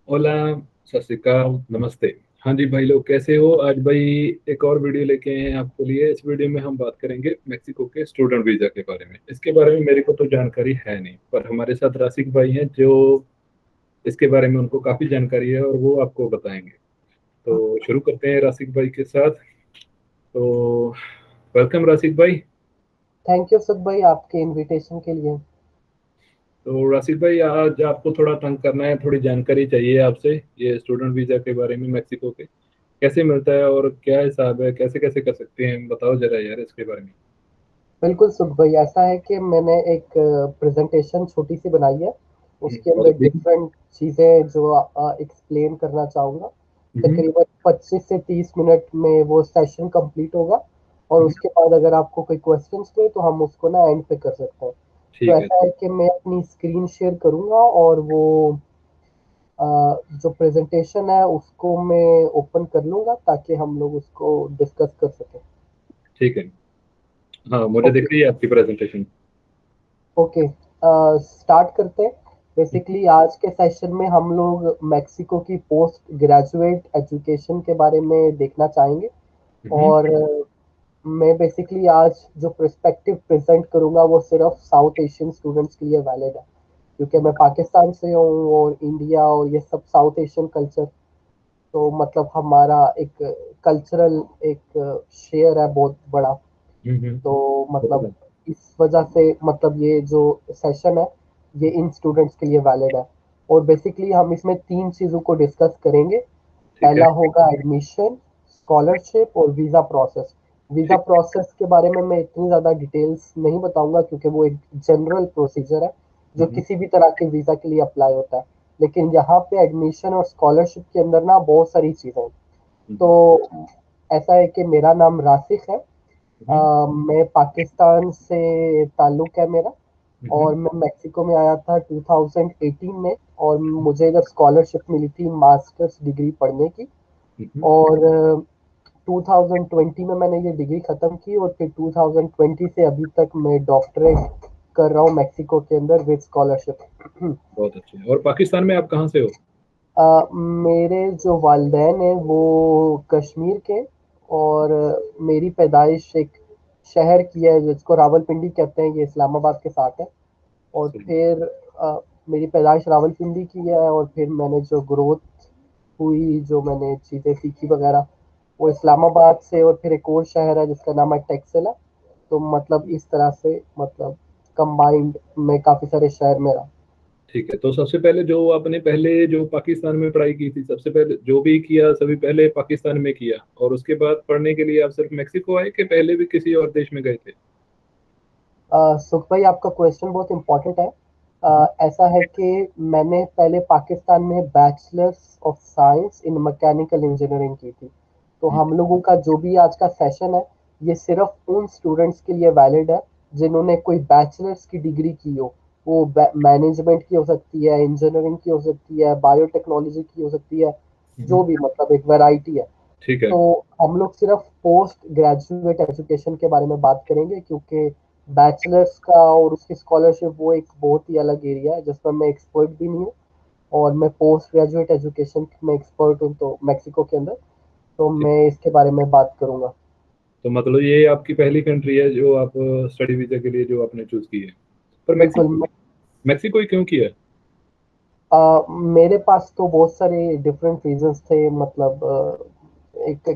ओला, सत श्री अकाल, नमस्ते। हाँ जी भाई लोग, कैसे हो? आज भाई एक और वीडियो लेके आए हैं आपके लिए। इस वीडियो में हम बात करेंगे मेक्सिको के स्टूडेंट वीजा के बारे में। इसके बारे में मेरे को तो जानकारी है नहीं, पर हमारे साथ राशिक भाई हैं जो इसके बारे में उनको काफी जानकारी है और वो आपको बताएंगे। तो शुरू करते हैं राशिक भाई के साथ। तो वेलकम राशिक भाई। थैंक यू सुख भाई आपके इनविटेशन के लिए। तो राशिक भाई, आज आपको थोड़ा तंग करना है, थोड़ी जानकारी चाहिए आपसे ये स्टूडेंट वीजा के बारे में। मेक्सिको के कैसे मिलता है और क्या हिसाब है, कैसे कैसे कर सकते हैं, बताओ जरा यार इसके बारे में। बिल्कुल सुख भाई, ऐसा है कि मैंने एक प्रेजेंटेशन छोटी सी बनाई है। उसके बहुत अंदर अच्छी। डिफरेंट चीज़ें जो एक्सप्लेन करना चाहूँगा। हम्म, तकरीबन 25 से 30 मिनट में वो सेशन कंप्लीट होगा। और हम्म, उसके बाद अगर आपको कोई क्वेश्चंस थे तो हम उसको ना एंड पे कर सकते हैं। तो ठीक है। ऐसा है कि मैं अपनी स्क्रीन शेयर करूँगा और वो अ, जो प्रेजेंटेशन है उसको मैं ओपन कर लूँगा ताकि हम लोग उसको डिस्कस कर सकें। ठीक है। हाँ, मुझे ओके। दिख रही है आपकी प्रेजेंटेशन। ओके, स्टार्ट करते हैं। बेसिकली आज के सेशन में हम लोग मेक्सिको की पोस्ट ग्रेजुएट एजुकेशन के बारे में देखना चाहेंगे। हम्म, और मैं बेसिकली आज जो पर्सपेक्टिव प्रेजेंट करूंगा वो सिर्फ साउथ एशियन स्टूडेंट्स के लिए वैलिड है, क्योंकि मैं पाकिस्तान से हूँ और इंडिया और ये सब साउथ एशियन कल्चर, तो मतलब हमारा एक कल्चरल एक शेयर है बहुत बड़ा। तो मतलब बताओ। इस वजह से मतलब ये जो सेशन है ये इन स्टूडेंट्स के लिए वैलिड है। और बेसिकली हम इसमें तीन चीज़ों को डिस्कस करेंगे। ठीक है। पहला होगा एडमिशन, स्कॉलरशिप और वीज़ा प्रोसेस। वीज़ा ठीक। प्रोसेस के बारे में मैं इतनी ज़्यादा डिटेल्स नहीं बताऊंगा क्योंकि वो एक जनरल प्रोसीजर है जो हम्म, किसी भी तरह के वीज़ा के लिए अप्लाई होता है। लेकिन यहाँ पे एडमिशन और स्कॉलरशिप के अंदर ना बहुत सारी चीज़ें हैं। हम्म, तो ऐसा है कि मेरा नाम रासिक है। हम्म, मैं पाकिस्तान से ताल्लुक़ है मेरा। हम्म, और मैं मेक्सिको में आया था 2018 में। और मुझे इधर स्कॉलरशिप मिली थी मास्टर्स डिग्री पढ़ने की। हम्म, और 2020 में मैंने ये डिग्री ख़त्म की और फिर 2020 से अभी तक मैं डॉक्टरेट कर रहा हूँ मेक्सिको के अंदर विद स्कॉलरशिप। बहुत अच्छे। और पाकिस्तान में आप कहाँ से हो? मेरे जो वालिदैन हैं वो कश्मीर के। और मेरी पैदाइश एक शहर की है जिसको रावलपिंडी कहते हैं, ये इस्लामाबाद के साथ है। और सही। फिर मेरी पैदाइश रावलपिंडी की है और फिर मैंने जो ग्रोथ हुई, जो मैंने चीज़ें सीखी वगैरह, वो इस्लामाबाद से। और फिर एक और शहर है जिसका नाम है टेक्सला। तो मतलब इस तरह से मतलब कंबाइंड में काफ़ी सारे शहर में रहा। ठीक है, तो सबसे पहले जो आपने पहले जो पाकिस्तान में पढ़ाई की थी, सबसे पहले जो भी किया सभी पहले पाकिस्तान में किया, और उसके बाद पढ़ने के लिए आप सिर्फ मेक्सिको आए कि पहले भी किसी और देश में गए थे? सुख भाई, आपका क्वेश्चन बहुत इम्पोर्टेंट है। हम्म, ऐसा है कि मैंने पहले पाकिस्तान में bachelors of science in mechanical engineering की थी। तो हम्म, हम लोगों का जो भी आज का सेशन है ये सिर्फ उन स्टूडेंट्स के लिए वैलिड है जिन्होंने कोई बैचलर्स की डिग्री की हो। वो मैनेजमेंट की हो सकती है, इंजीनियरिंग की हो सकती है, बायोटेक्नोलॉजी की हो सकती है, जो हम्म, भी मतलब एक वैरायटी है। ठीक है। तो हम लोग सिर्फ पोस्ट ग्रेजुएट एजुकेशन के बारे में बात करेंगे क्योंकि बैचलर्स का और उसकी स्कॉलरशिप वो एक बहुत ही अलग एरिया है जिसमें मैं एक्सपर्ट भी नहीं हूँ। और मैं पोस्ट ग्रेजुएट एजुकेशन में एक्सपर्ट हूँ तो मेक्सिको के अंदर। तो ठीक। मैं इसके बारे में बात करूँगा। तो मतलब ये आपकी पहली कंट्री है जो आप स्टडी वीजा के लिए जो आपने चूज की है। पर बिल्कुल। मेक्सिको, मेक्सिको ही क्यों किया? मेरे पास तो बहुत सारे डिफरेंट रीजंस थे। मतलब एक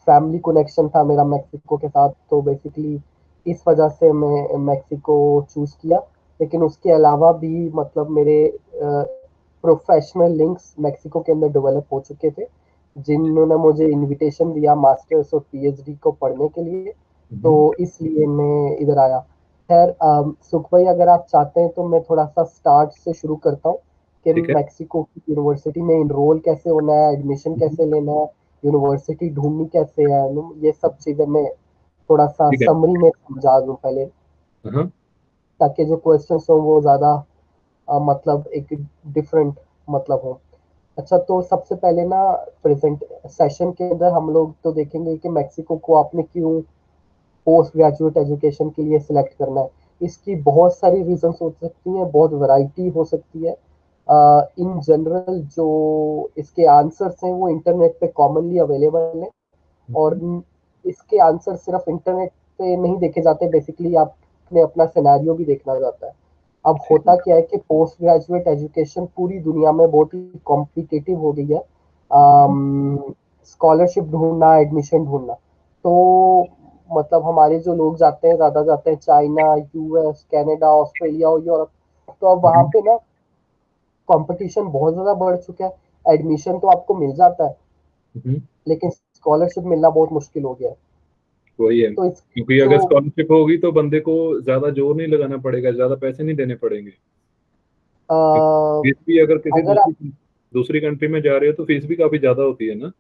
फैमिली कनेक्शन था मेरा मेक्सिको के साथ, तो बेसिकली इस वजह से मैं मेक्सिको चूज किया। लेकिन उसके अलावा भी मतलब मेरे प्रोफेशनल लिंक्स मेक्सिको के अंदर डेवलप हो चुके थे जिन्होंने मुझे इनविटेशन दिया मास्टर्स और पीएचडी को पढ़ने के लिए। तो हम्म, इसलिए मैं इधर आया। खैर सुख भाई, अगर आप चाहते हैं तो मैं थोड़ा सा स्टार्ट से शुरू करता हूँ कि ठीक है। मेक्सिको की यूनिवर्सिटी में इनरोल कैसे होना है, एडमिशन हम्म, कैसे लेना है, यूनिवर्सिटी ढूंढनी कैसे है, ये सब चीज़ें मैं थोड़ा सा ठीक है। समरी में समझा दूँ पहले, हाँ। ताकि जो क्वेश्चंस हो वो ज़्यादा मतलब एक डिफरेंट मतलब हो। अच्छा, तो सबसे पहले ना प्रेजेंट सेशन के अंदर हम लोग तो देखेंगे कि मेक्सिको को आपने क्यों पोस्ट ग्रेजुएट एजुकेशन के लिए सिलेक्ट करना है। इसकी बहुत सारी रीजंस हो सकती हैं, बहुत वैरायटी हो सकती है। इन जनरल जो इसके आंसर्स हैं वो इंटरनेट पे कॉमनली अवेलेबल हैं, और इसके आंसर सिर्फ इंटरनेट पे नहीं देखे जाते, बेसिकली आपने अपना सिनेरियो भी देखना जाता है। अब ठीक होता क्या है कि पोस्ट ग्रेजुएट एजुकेशन पूरी दुनिया में बहुत ही कॉम्पिटिटिव हो गई है। स्कॉलरशिप ढूंढना, एडमिशन ढूंढना, तो मतलब हमारे जो लोग जाते हैं, ज़्यादा जाते हैं चाइना, यूएस, कनाडा, ऑस्ट्रेलिया और यूरोप। तो अब वहाँ है। पे ना कंपटीशन बहुत ज़्यादा बढ़ चुका है। एडमिशन तो आपको मिल जाता है, हम्म, लेकिन स्कॉलरशिप मिलना बहुत मुश्किल हो गया है। वही है, तो इस क्योंकि जो अगर स्कॉलरशिप होगी तो बंदे को ज्यादा जोर नहीं लगाना पड़ेगा, ज्यादा पैसे नहीं देने पड़ेंगे। अ, फीस भी अगर किसी अगर आप, दूसरी दूसरी कंट्री में जा रहे हो तो फीस भी काफी ज्यादा होती है ना।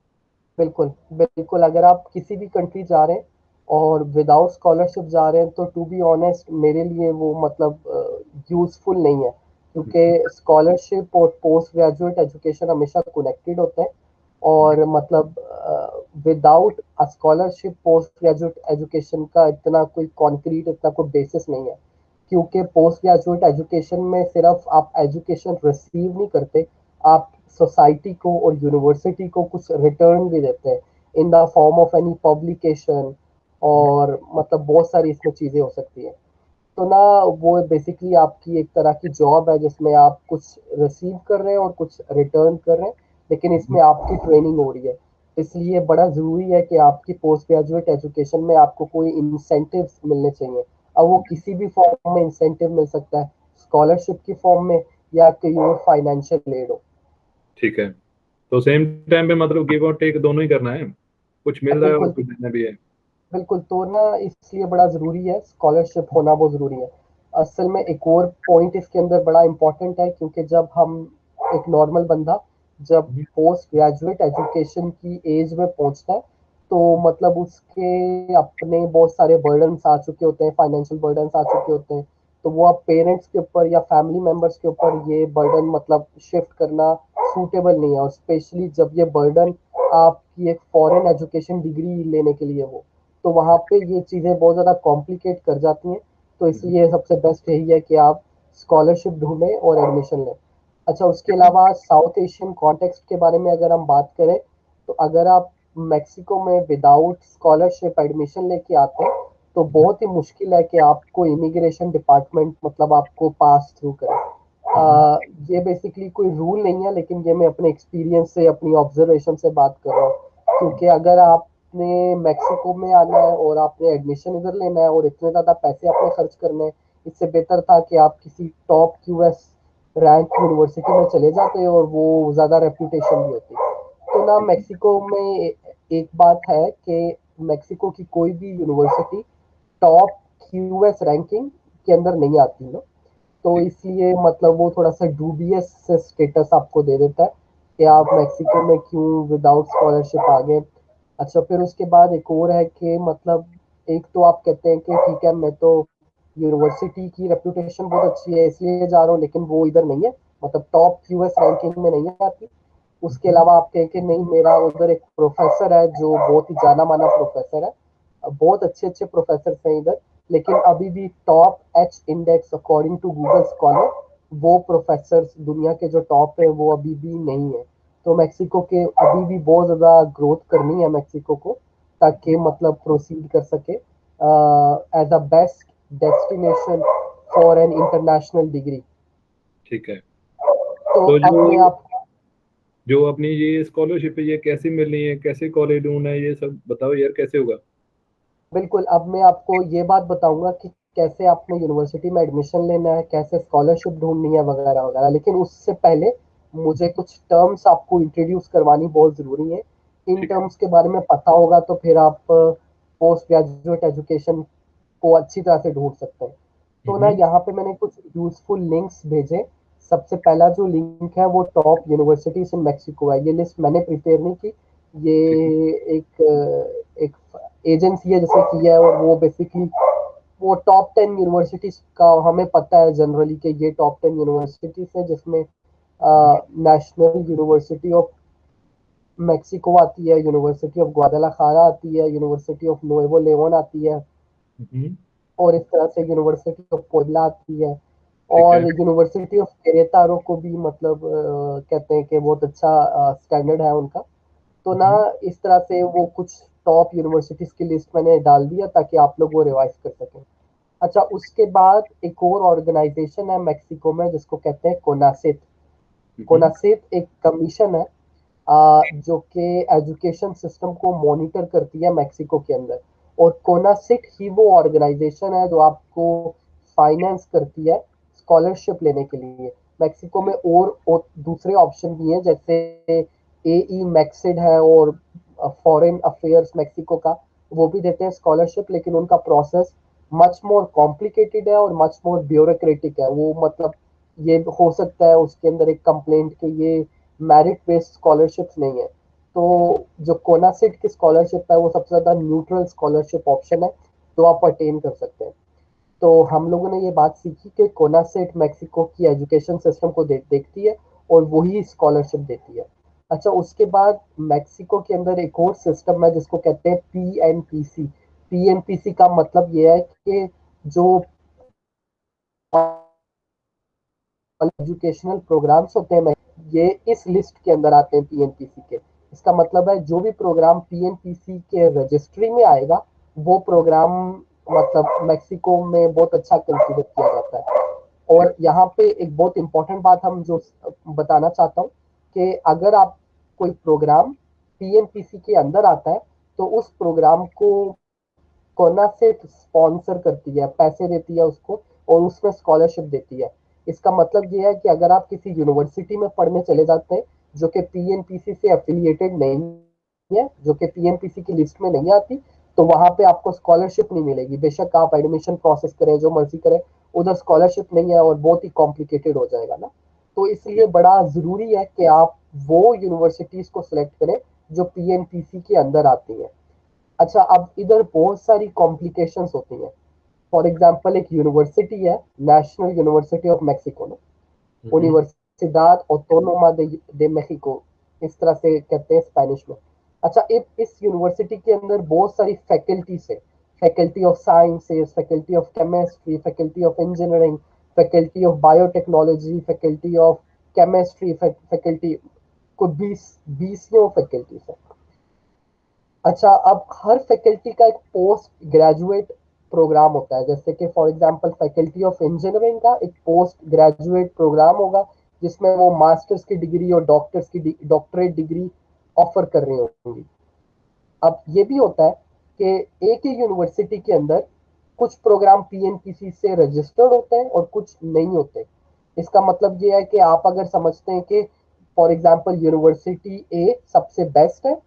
बिल्कुल बिल्कुल, अगर आप किसी भी कंट्री जा रहे हैं और विदाउट स्कॉलरशिप जा रहे हैं, तो टू बी ऑनेस्ट मेरे लिए वो मतलब यूजफुल नहीं है, क्योंकि स्कॉलरशिप और पोस्ट ग्रेजुएट एजुकेशन हमेशा कनेक्टेड होते हैं। और मतलब without a scholarship post graduate education का इतना कोई कॉन्क्रीट, इतना कोई बेसिस नहीं है। क्योंकि पोस्ट ग्रेजुएट एजुकेशन में सिर्फ आप एजुकेशन रिसीव नहीं करते, आप सोसाइटी को और यूनिवर्सिटी को कुछ रिटर्न भी देते हैं in the form of any publication, और मतलब बहुत सारी इसमें चीज़ें हो सकती हैं। तो ना वो बेसिकली आपकी एक तरह की जॉब है जिसमें आप कुछ रिसीव कर रहे हैं और कुछ रिटर्न कर रहे हैं, लेकिन इसमें आपकी ट्रेनिंग हो रही है। इसलिए बड़ा ज़रूरी है कि आपकी पोस्ट ग्रेजुएट एजुकेशन में आपको कोई इंसेंटिव्स मिलने चाहिए। अब वो किसी भी फॉर्म में इंसेंटिव मिल सकता है, स्कॉलरशिप की फॉर्म में या कोई और फाइनेंशियल एड हो। ठीक है, तो सेम टाइम पे मतलब गिव और टेक दोनों ही करना है, कुछ मिल रहा है और बिल्कुल कुछ देना भी है। बिल्कुल, तो ना इसलिए बड़ा ज़रूरी है, स्कॉलरशिप होना बहुत ज़रूरी है। असल में एक और पॉइंट इसके अंदर बड़ा इम्पोर्टेंट है, क्योंकि जब हम, एक नॉर्मल बंदा जब हम्म, पोस्ट ग्रेजुएट एजुकेशन की एज में पहुंचता है, तो मतलब उसके अपने बहुत सारे बर्डन्स आ चुके होते हैं, फाइनेंशियल बर्डन्स आ चुके होते हैं। तो वो अब पेरेंट्स के ऊपर या फैमिली मेम्बर्स के ऊपर ये बर्डन मतलब शिफ्ट करना सूटेबल नहीं है, और स्पेशली जब ये बर्डन आपकी एक फॉरेन एजुकेशन डिग्री लेने के लिए हो, तो वहाँ पे ये चीज़ें बहुत ज़्यादा कॉम्प्लिकेट कर जाती हैं। तो हम्म, इसलिए सबसे बेस्ट यही है कि आप स्कॉलरशिप ढूंढें और एडमिशन लें। अच्छा, उसके ठीक है। अलावा साउथ एशियन कॉन्टेक्स्ट के बारे में अगर हम बात करें, तो अगर आप मेक्सिको में विदाउट स्कॉलरशिप एडमिशन लेके आते हैं, तो बहुत ही मुश्किल है कि आपको इमिग्रेशन डिपार्टमेंट मतलब आपको पास थ्रू करे। हम्म, ये बेसिकली कोई रूल नहीं है, लेकिन ये मैं अपने एक्सपीरियंस से, अपनी ऑब्जर्वेशन से बात कर रहा हूँ। क्योंकि अगर आपने मेक्सिको में आना है और आपने एडमिशन इधर लेना है और इतने ज़्यादा पैसे आपने खर्च करने हैं, इससे बेहतर था कि आप किसी टॉप यूएस रैंक यूनिवर्सिटी में चले जाते और वो ज़्यादा रेपुटेशन भी होती। तो ना ठीक है। मेक्सिको में एक बात है कि मेक्सिको की कोई भी यूनिवर्सिटी टॉप यूएस रैंकिंग के अंदर नहीं आती ना। तो ठीक। इसलिए मतलब वो थोड़ा सा डूबियस स्टेटस आपको दे देता है कि आप मेक्सिको में क्यों विदाउट स्कॉलरशिप आ गए। अच्छा, फिर उसके बाद एक और है कि मतलब, एक तो आप कहते हैं कि ठीक है मैं तो यूनिवर्सिटी की रेपुटेशन बहुत अच्छी है इसलिए जा रहा हूँ, लेकिन वो इधर नहीं है, मतलब टॉप यूएस रैंकिंग में नहीं आती। उसके हम्म, अलावा आप कहें कि नहीं, मेरा उधर एक प्रोफेसर है जो बहुत ही जाना माना प्रोफेसर है, बहुत अच्छे अच्छे प्रोफेसर हैं इधर, लेकिन अभी भी top h index according to Google Scholar, वो प्रोफेसर दुनिया के जो टॉप है वो अभी भी नहीं है। तो मेक्सिको के अभी भी बहुत ज़्यादा ग्रोथ करनी है मेक्सिको को, ताकि मतलब प्रोसीड कर सके as a best destination for an international degree. ठीक है। तो तो अब मैं जो आपको, जो अपनी ये स्कॉलरशिप है ये कैसे मिलनी है, कैसे कॉलेज ढूंढना है, ये सब बताओ यार, कैसे होगा। बिल्कुल, अब मैं आपको ये बात बताऊंगा कि कैसे आपने यूनिवर्सिटी में एडमिशन लेना है, कैसे स्कॉलरशिप ढूंढनी है, वगैरह वगैरह। लेकिन उससे पहले मुझे कुछ टर्म्स आपको इंट्रोड्यूस करवानी बहुत ज़रूरी है। इन ठीक है। टर्म्स के बारे में पता होगा तो फिर आप पोस्ट ग्रेजुएट एजुकेशन को अच्छी तरह से ढूंढ सकते हैं। तो ना हम्म, यहाँ पे मैंने कुछ यूजफुल लिंक्स भेजे। सबसे पहला जो लिंक है वो टॉप यूनिवर्सिटीज इन मेक्सिको है। ये लिस्ट मैंने प्रिपेयर नहीं की, ठीक है। ये एक एजेंसी है जिसने किया है, और वो बेसिकली वो टॉप 10 यूनिवर्सिटीज का हमें पता है जनरली कि ये टॉप 10 यूनिवर्सिटीज है, जिसमें नेशनल यूनिवर्सिटी ऑफ मेक्सिको आती है, यूनिवर्सिटी ऑफ ग्वादलाखारा आती है, यूनिवर्सिटी ऑफ नुएवो लेवन आती है, हम्म, और इस तरह से यूनिवर्सिटी ऑफ पुebला आती है। ठीक है। और यूनिवर्सिटी ऑफ केरेतारो को भी मतलब कहते हैं कि बहुत अच्छा स्टैंडर्ड है उनका। तो ना हम्म। इस तरह से वो कुछ टॉप यूनिवर्सिटीज की लिस्ट मैंने डाल दिया ताकि आप लोग वो रिवाइज कर सकें। अच्छा, उसके बाद एक और ऑर्गेनाइजेशन है मेक्सिको में जिसको कहते हैं कोनासिट। हम्म। कोनासिट एक कमीशन है जो कि एजुकेशन सिस्टम को मॉनिटर करती है मेक्सिको के अंदर। और कोनासिट ही वो ऑर्गेनाइजेशन है जो आपको फाइनेंस करती है स्कॉलरशिप लेने के लिए। मेक्सिको में और दूसरे ऑप्शन भी हैं, जैसे एई मैक्सिड है और फॉरेन अफेयर्स मेक्सिको का, वो भी देते हैं स्कॉलरशिप, लेकिन उनका प्रोसेस मच मोर कॉम्प्लिकेटेड है और मच मोर ब्यूरोक्रेटिक है। वो मतलब ये हो सकता है उसके अंदर एक कंप्लेंट कि ये मेरिट बेस्ड स्कॉलरशिप्स नहीं है। तो जो कोनासिट की स्कॉलरशिप है वो सबसे ज्यादा न्यूट्रल स्कॉलरशिप ऑप्शन है, तो आप अटेन कर सकते हैं। तो हम लोगों ने ये बात सीखी कि कोनासेट मैक्सिको की एजुकेशन सिस्टम को देखती है और वही स्कॉलरशिप देती है। अच्छा, उसके बाद मैक्सिको के अंदर एक और सिस्टम है जिसको कहते हैं पीएनपीसी। पीएनपीसी का मतलब ये है कि जो एजुकेशनल प्रोग्राम्स होते हैं ये इस लिस्ट के अंदर आते हैं पीएनपीसी के। इसका मतलब है जो भी प्रोग्राम पीएनपीसी के रजिस्ट्री में आएगा वो प्रोग्राम मतलब मैक्सिको में बहुत अच्छा कंसीडर किया जाता है। और यहाँ पे एक बहुत इंपॉर्टेंट बात हम जो बताना चाहता हूँ कि अगर आप कोई प्रोग्राम पीएनपीसी के अंदर आता है तो उस प्रोग्राम को कोना से स्पॉन्सर करती है, पैसे देती है उसको और उसमें स्कॉलरशिप देती है। इसका मतलब ये है कि अगर आप किसी यूनिवर्सिटी में पढ़ने चले जाते हैं जो कि पीएनपीसी से एफिलिएटेड नहीं है, जो कि पीएनपीसी की लिस्ट में नहीं आती, तो वहां पे आपको स्कॉलरशिप नहीं मिलेगी। बेशक आप एडमिशन प्रोसेस करें जो मर्जी करें, उधर स्कॉलरशिप नहीं है और बहुत ही कॉम्प्लिकेटेड हो जाएगा ना। तो इसलिए बड़ा जरूरी है कि आप वो यूनिवर्सिटीज को सिलेक्ट करें जो पीएनपीसी के अंदर आती है। अच्छा, अब इधर बहुत सारी कॉम्प्लिकेशंस होती हैं। फॉर एग्जांपल एक यूनिवर्सिटी है, नेशनल यूनिवर्सिटी ऑफ मेक्सिको में, हम्म। यूनिवर्सिडad ऑटोनोमा de मेक्सिको, इस तरह से कहते हैं स्पेनिश में। अच्छा, इस यूनिवर्सिटी के अंदर बहुत सारी फैकल्टीज है। Faculty of sciences, faculty of chemistry, faculty of engineering, faculty of biotechnology, faculty of chemistry, faculty, कुछ 20 फैकल्टीज है। अच्छा, अब हर फैकल्टी का एक पोस्ट ग्रेजुएट प्रोग्राम होता है। जैसे कि for example faculty of engineering का एक पोस्ट ग्रेजुएट प्रोग्राम होगा जिसमें वो मास्टर्स की डिग्री और डॉक्टरेट डिग्री ऑफर कर रही होंगी। अब ये भी होता है कि एक ही यूनिवर्सिटी के अंदर कुछ प्रोग्राम पीएनपीसी से रजिस्टर्ड होते हैं और कुछ नहीं होते। इसका मतलब ये है कि आप अगर समझते हैं कि फॉर एग्जांपल यूनिवर्सिटी ए सबसे बेस्ट है,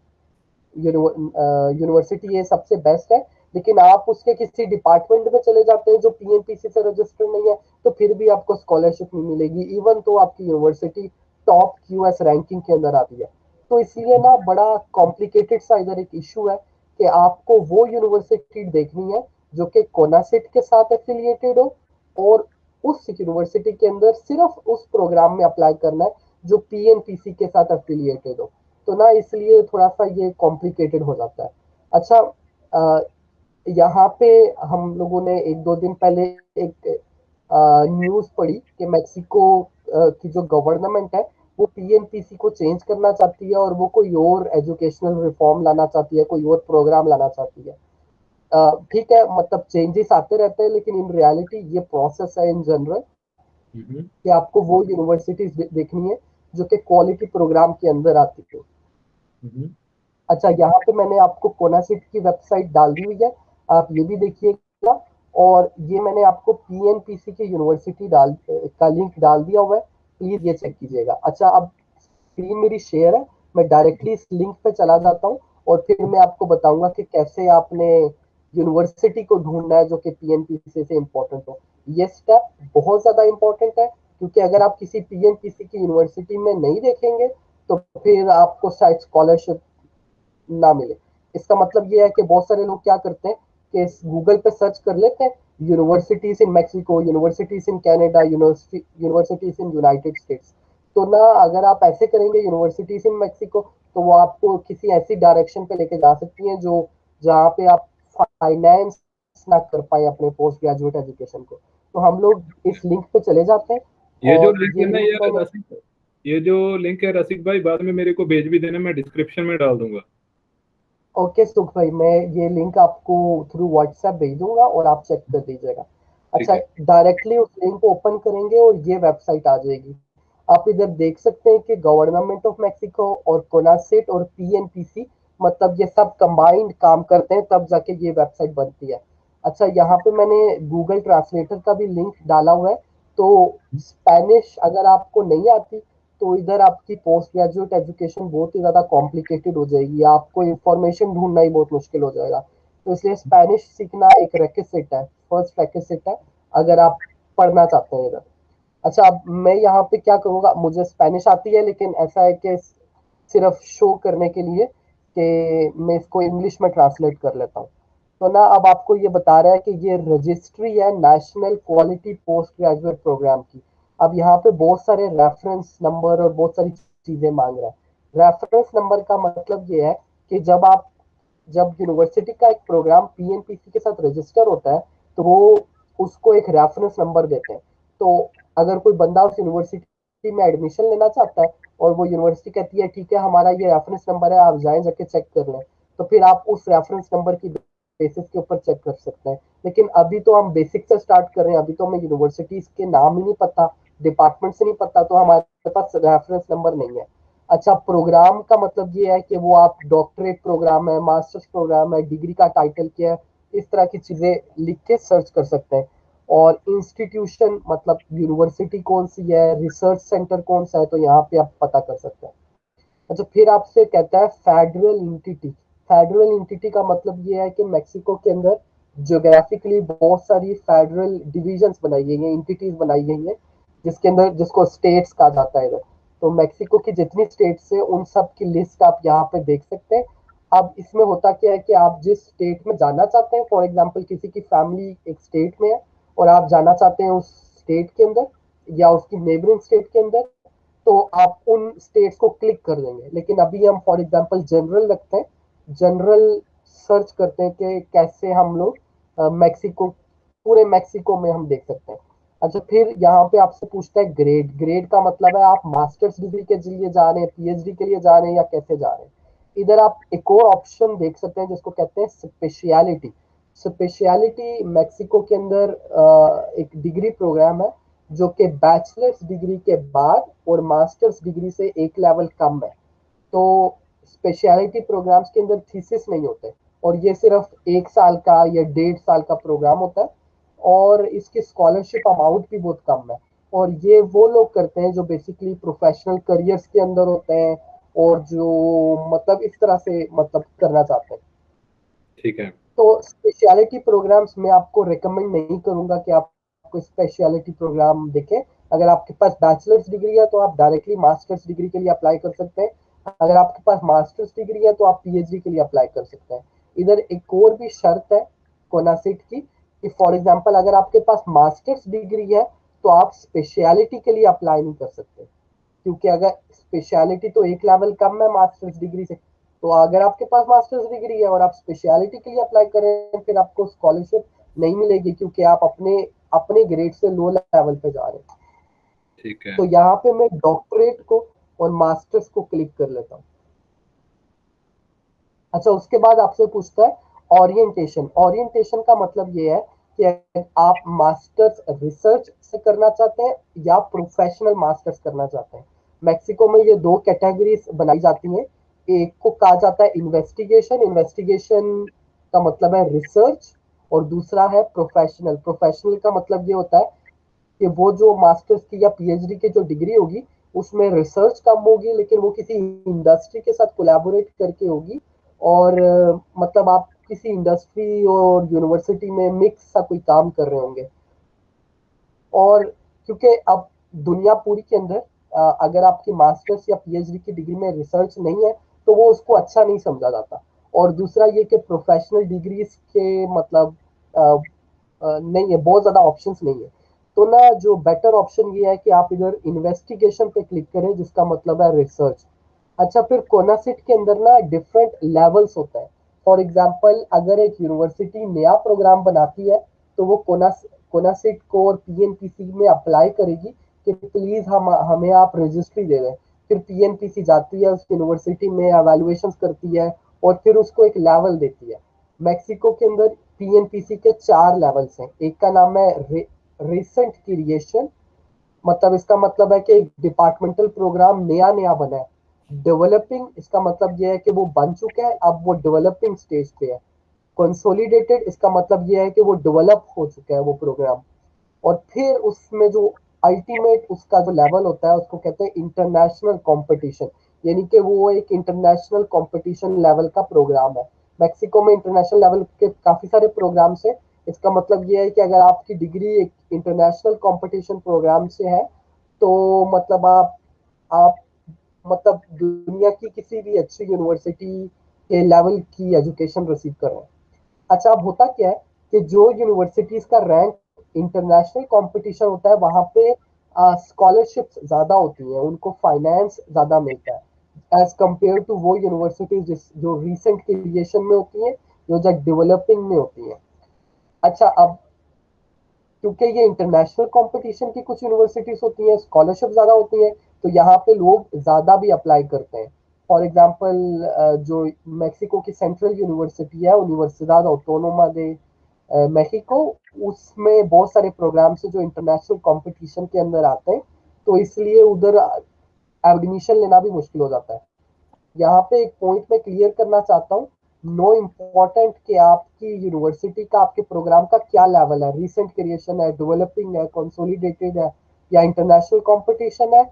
यूनिवर्सिटी ये सबसे बेस्ट है, लेकिन आप उसके किसी डिपार्टमेंट में चले जाते हैं जो पीएनपीसी से रजिस्टर्ड नहीं है, तो फिर भी आपको स्कॉलरशिप नहीं मिलेगी, इवन तो आपकी यूनिवर्सिटी टॉप क्यूएस रैंकिंग के अंदर आती है। तो इसलिए ना बड़ा कॉम्प्लिकेटेड सा इधर एक इशू है कि आपको वो यूनिवर्सिटी देखनी है जो कि कोनासिट के साथ एफिलिएटेड हो और उस यूनिवर्सिटी के अंदर सिर्फ उस प्रोग्राम में अप्लाई करना है जो पीएनपीसी के साथ एफिलिएटेड हो। तो ना इसलिए थोड़ा सा ये कॉम्प्लिकेटेड हो जाता है। अच्छा, यहाँ पे हम लोगों ने एक दो दिन पहले एक न्यूज पढ़ी कि मेक्सिको की जो गवर्नमेंट है वो पीएनपीसी को चेंज करना चाहती है और वो कोई और एजुकेशनल रिफॉर्म लाना चाहती है, कोई और प्रोग्राम लाना चाहती है। ठीक है, मतलब चेंजेस आते रहते हैं, लेकिन इन रियलिटी ये प्रोसेस है इन जनरल हम्म। कि आपको वो यूनिवर्सिटीज देखनी है जो कि क्वालिटी प्रोग्राम के अंदर आती है। हम्म। अच्छा, यहाँ पे मैंने आपको कोनासिट की वेबसाइट डाल दी हुई है, आप ये भी देखिएगा। और ये मैंने आपको पीएनपीसी की यूनिवर्सिटी का लिंक डाल दिया हुआ है, प्लीज ये चेक कीजिएगा। अच्छा, अब स्क्रीन मेरी शेयर है, मैं डायरेक्टली इस लिंक पे चला जाता हूँ और फिर मैं आपको बताऊंगा कि कैसे आपने यूनिवर्सिटी को ढूंढना है जो कि पीएनपीसी से इम्पोर्टेंट हो। ये स्टेप बहुत ज्यादा इंपॉर्टेंट है, क्योंकि अगर आप किसी पीएनपीसी की यूनिवर्सिटी में नहीं देखेंगे तो फिर आपको शायद स्कॉलरशिप ना मिले। इसका मतलब ये है कि बहुत सारे लोग क्या करते हैं कि गूगल पे सर्च कर लेते हैं universities in Mexico, universities in Canada, universities in United states. तो ना अगर आप ऐसे करेंगे यूनिवर्सिटीज इन मैक्सिको, तो वो आपको किसी ऐसी डायरेक्शन पे लेके जा सकती हैं जो जहाँ पे आप फाइनेंस ना कर पाए अपने पोस्ट ग्रेजुएट एजुकेशन को। तो हम लोग इस लिंक पे चले जाते हैं। ये जो और लिंक ये है ना लिंक यार मैंने, रसिक, ये जो लिंक है रसिक भाई, बाद में मेरे को भेज भी देना, मैं डिस्क्रिप्शन में डाल दूंगा। ओके सुख भाई, मैं ये लिंक आपको थ्रू व्हाट्सएप भेज दूंगा और आप चेक कर दीजिएगा। ठीक अच्छा, है। डायरेक्टली उस लिंक को ओपन करेंगे और ये वेबसाइट आ जाएगी। आप इधर देख सकते हैं कि गवर्नमेंट ऑफ मैक्सिको और कोनासिट और पीएनपीसी, मतलब ये सब कंबाइंड काम करते हैं, तब जाके ये वेबसाइट बनती है। अच्छा, यहाँ पे मैंने गूगल ट्रांसलेटर का भी लिंक डाला हुआ है। तो स्पेनिश अगर आपको नहीं आती, तो इधर आपकी पोस्ट ग्रेजुएट एजुकेशन बहुत ही ज़्यादा कॉम्प्लिकेटेड हो जाएगी, आपको इंफॉर्मेशन ढूंढना ही बहुत मुश्किल हो जाएगा। तो इसलिए स्पेनिश सीखना एक रेक्विजिट है, फर्स्ट रेक्विजिट है, अगर आप पढ़ना चाहते हैं इधर। अच्छा, अब मैं यहाँ पे क्या करूँगा, मुझे स्पेनिश आती है, लेकिन ऐसा है कि सिर्फ शो करने के लिए कि मैं इसको इंग्लिश में ट्रांसलेट कर लेता हूँ। तो ना अब आपको ये बता रहा है कि ये रजिस्ट्री है national quality post graduate programme की। अब यहाँ पे बहुत सारे रेफरेंस नंबर और बहुत सारी चीजें मांग रहा है। रेफरेंस नंबर का मतलब ये है कि जब यूनिवर्सिटी का एक प्रोग्राम पीएनपीसी के साथ रजिस्टर होता है, तो वो उसको एक रेफरेंस नंबर देते हैं। तो अगर कोई बंदा उस यूनिवर्सिटी में एडमिशन लेना चाहता है और वो यूनिवर्सिटी कहती है ठीक है हमारा ये रेफरेंस नंबर है, आप जाएं जाके चेक कर लें, तो फिर आप उस रेफरेंस नंबर की बेसिस के ऊपर चेक कर सकते हैं। लेकिन अभी तो हम बेसिक से स्टार्ट कर रहे हैं, अभी तो हमें यूनिवर्सिटीज के नाम ही नहीं पता, डिपार्टमेंट से नहीं पता, तो हमारे पास रेफरेंस नंबर नहीं है। अच्छा, प्रोग्राम का मतलब ये है कि वो आप डॉक्टरेट प्रोग्राम है, मास्टर्स प्रोग्राम है, डिग्री का टाइटल क्या है, इस तरह की चीजें लिख के सर्च कर सकते हैं। और इंस्टीट्यूशन मतलब यूनिवर्सिटी कौन सी है, रिसर्च सेंटर कौन सा है, तो यहाँ पे आप पता कर सकते हैं। अच्छा, फिर आपसे कहता है फेडरल इंटिटी। फेडरल इंटिटी का मतलब ये है कि मेक्सिको के अंदर ज्योग्राफिकली बहुत सारी फेडरल डिविजन्स बनाई गई हैं, इंटिटीज बनाई गई हैं, जिसके अंदर जिसको स्टेट्स कहा जाता है इधर। तो मेक्सिको की जितनी स्टेट्स है उन सब की लिस्ट आप यहाँ पे देख सकते हैं। अब इसमें होता क्या है कि आप जिस स्टेट में जाना चाहते हैं, फॉर एग्जाम्पल किसी की फैमिली एक स्टेट में है और आप जाना चाहते हैं उस स्टेट के अंदर या उसकी नेबरिंग स्टेट के अंदर, तो आप उन स्टेट्स को क्लिक कर देंगे। लेकिन अभी हम फॉर एग्जांपल जनरल रखते हैं, जनरल सर्च करते हैं कि कैसे हम लोग मैक्सिको, पूरे मैक्सिको में हम देख सकते हैं। अच्छा, फिर यहाँ पे आपसे पूछता है ग्रेड। ग्रेड का मतलब है आप मास्टर्स डिग्री के लिए जा रहे हैं, पीएचडी के लिए जा रहे हैं, या कैसे जा रहे हैं। इधर आप एक और ऑप्शन देख सकते हैं जिसको कहते हैं स्पेशलिटी। स्पेशलिटी मैक्सिको के अंदर एक डिग्री प्रोग्राम है जो कि बैचलर्स डिग्री के बाद और मास्टर्स डिग्री से एक लेवल कम है। तो स्पेशलिटी प्रोग्राम्स के अंदर थीसिस नहीं होते, और ये सिर्फ 1 साल का या 1.5 साल का प्रोग्राम होता है, और इसकी स्कॉलरशिप अमाउंट भी बहुत कम है। और ये वो लोग करते हैं जो बेसिकली प्रोफेशनल करियर्स के अंदर होते हैं, और जो मतलब इस तरह से मतलब करना चाहते हैं। ठीक है। तो स्पेशलिटी प्रोग्राम्स मैं आपको रिकमेंड नहीं करूंगा कि आप कोई स्पेशलिटी प्रोग्राम देखें। अगर आपके पास बैचलर्स डिग्री है तो आप डायरेक्टली मास्टर्स डिग्री के लिए अप्लाई कर सकते हैं। अगर आपके पास मास्टर्स डिग्री है तो आप पीएचडी के लिए अप्लाई कर सकते हैं। इधर एक और भी शर्त है कोनासिट की, कि फॉर एग्जांपल अगर आपके पास मास्टर्स डिग्री है तो आप स्पेशलिटी के लिए अप्लाई नहीं कर सकते, क्योंकि अगर स्पेशलिटी तो एक लेवल कम है मास्टर्स डिग्री से। तो अगर आपके पास मास्टर्स डिग्री है और आप स्पेशलिटी के लिए अप्लाई करें, फिर आपको स्कॉलरशिप नहीं मिलेगी, क्योंकि आप अपने अपने ग्रेड से लो लेवल पे जा रहे हैं। ठीक है। तो यहाँ पे मैं डॉक्टरेट को और मास्टर्स को क्लिक कर लेता हूँ। अच्छा, उसके बाद आपसे पूछता है ओरिएंटेशन। ओरिएंटेशन का मतलब ये है कि आप मास्टर्स रिसर्च से करना चाहते हैं या प्रोफेशनल मास्टर्स करना चाहते हैं। मैक्सिको में ये दो कैटेगरीज बनाई जाती हैं। एक को कहा जाता है इन्वेस्टिगेशन। इन्वेस्टिगेशन का मतलब है रिसर्च। और दूसरा है प्रोफेशनल। प्रोफेशनल का मतलब ये होता है कि वो जो मास्टर्स की या पीएचडी की जो डिग्री होगी उसमें रिसर्च कम होगी, लेकिन वो किसी इंडस्ट्री के साथ कोलैबोरेट करके होगी। और मतलब आप किसी इंडस्ट्री और यूनिवर्सिटी में मिक्स सा कोई काम कर रहे होंगे। और क्योंकि अब दुनिया पूरी के अंदर अगर आपकी मास्टर्स या पीएचडी की डिग्री में रिसर्च नहीं है तो वो उसको अच्छा नहीं समझा जाता। और दूसरा ये कि प्रोफेशनल डिग्रीज के मतलब नहीं है, बहुत ज्यादा ऑप्शंस नहीं है। तो ना जो बेटर ऑप्शन ये है कि आप इधर इन्वेस्टिगेशन पे क्लिक करें, जिसका मतलब है रिसर्च। अच्छा, फिर कोनासिट के अंदर ना डिफरेंट लेवल्स होता है। फॉर एग्जाम्पल अगर एक यूनिवर्सिटी नया प्रोग्राम बनाती है तो वो कोनासिट को और पीएनपीसी में अप्लाई करेगी कि प्लीज हमें आप रजिस्ट्री दे दें। फिर पीएनपीसी जाती है उस यूनिवर्सिटी में, एवेल्युएशन करती है और फिर उसको एक लेवल देती है। मैक्सिको के अंदर पीएनपीसी के 4 लेवल्स हैं। एक का नाम है रिसेंट क्रिएशन, मतलब इसका मतलब है कि एक डिपार्टमेंटल प्रोग्राम नया नया बना है। डेवलपिंग, इसका मतलब यह है कि वो बन चुका है, अब वो डेवलपिंग स्टेज पे है। कंसोलिडेटेड, इसका मतलब यह है कि वो डेवलप हो चुका है वो प्रोग्राम। और फिर उसमें जो अल्टीमेट उसका जो लेवल होता है उसको कहते हैं इंटरनेशनल कंपटीशन, यानी कि वो एक इंटरनेशनल कंपटीशन लेवल का प्रोग्राम है। मैक्सिको में इंटरनेशनल लेवल के काफी सारे प्रोग्राम्स है। इसका मतलब ये है कि अगर आपकी डिग्री एक इंटरनेशनल कंपटीशन प्रोग्राम से है तो मतलब आप मतलब दुनिया की किसी भी अच्छी यूनिवर्सिटी के लेवल की एजुकेशन रिसीव कर रहे हैं। अच्छा, अब होता क्या है कि जो यूनिवर्सिटीज का रैंक इंटरनेशनल कंपटीशन होता है वहां पे स्कॉलरशिप्स ज्यादा होती हैं, उनको फाइनेंस ज्यादा मिलता है एज कंपेयर टू वो यूनिवर्सिटीज जो रिसेंट क्रिएशन में होती हैं, जो डेवलपिंग में होती हैं। अच्छा, अब क्योंकि ये इंटरनेशनल कंपटीशन की कुछ यूनिवर्सिटीज होती हैं, स्कॉलरशिप ज्यादा होती है, तो यहाँ पे लोग ज्यादा भी अप्लाई करते हैं। फॉर एग्जांपल जो मैक्सिको की सेंट्रल यूनिवर्सिटी है, यूनिवर्सिडad ऑटोनोमा de मेक्सिको, उसमें बहुत सारे प्रोग्राम्स हैं जो इंटरनेशनल कंपटीशन के अंदर आते हैं, तो इसलिए उधर एडमिशन लेना भी मुश्किल हो जाता है। यहाँ पे एक पॉइंट मैं क्लियर करना चाहता हूँ, नो इम्पोर्टेंट कि आपकी यूनिवर्सिटी का, आपके प्रोग्राम का क्या लेवल है, रिसेंट क्रिएशन है, डेवलपिंग है, कंसोलिडेटेड है या इंटरनेशनल कंपटीशन है,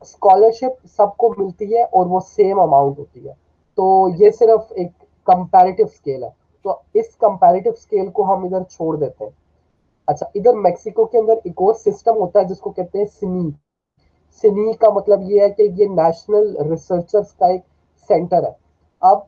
स्कॉलरशिप सबको मिलती है और वो सेम अमाउंट होती है। तो ये सिर्फ एक कंपैरेटिव स्केल है, तो इस कंपैरेटिव स्केल को हम इधर छोड़ देते हैं। अच्छा, इधर मेक्सिको के अंदर एक और सिस्टम होता है जिसको कहते हैं सिनी। सिनी का मतलब ये है कि ये नेशनल रिसर्चर्स का एक सेंटर है। अब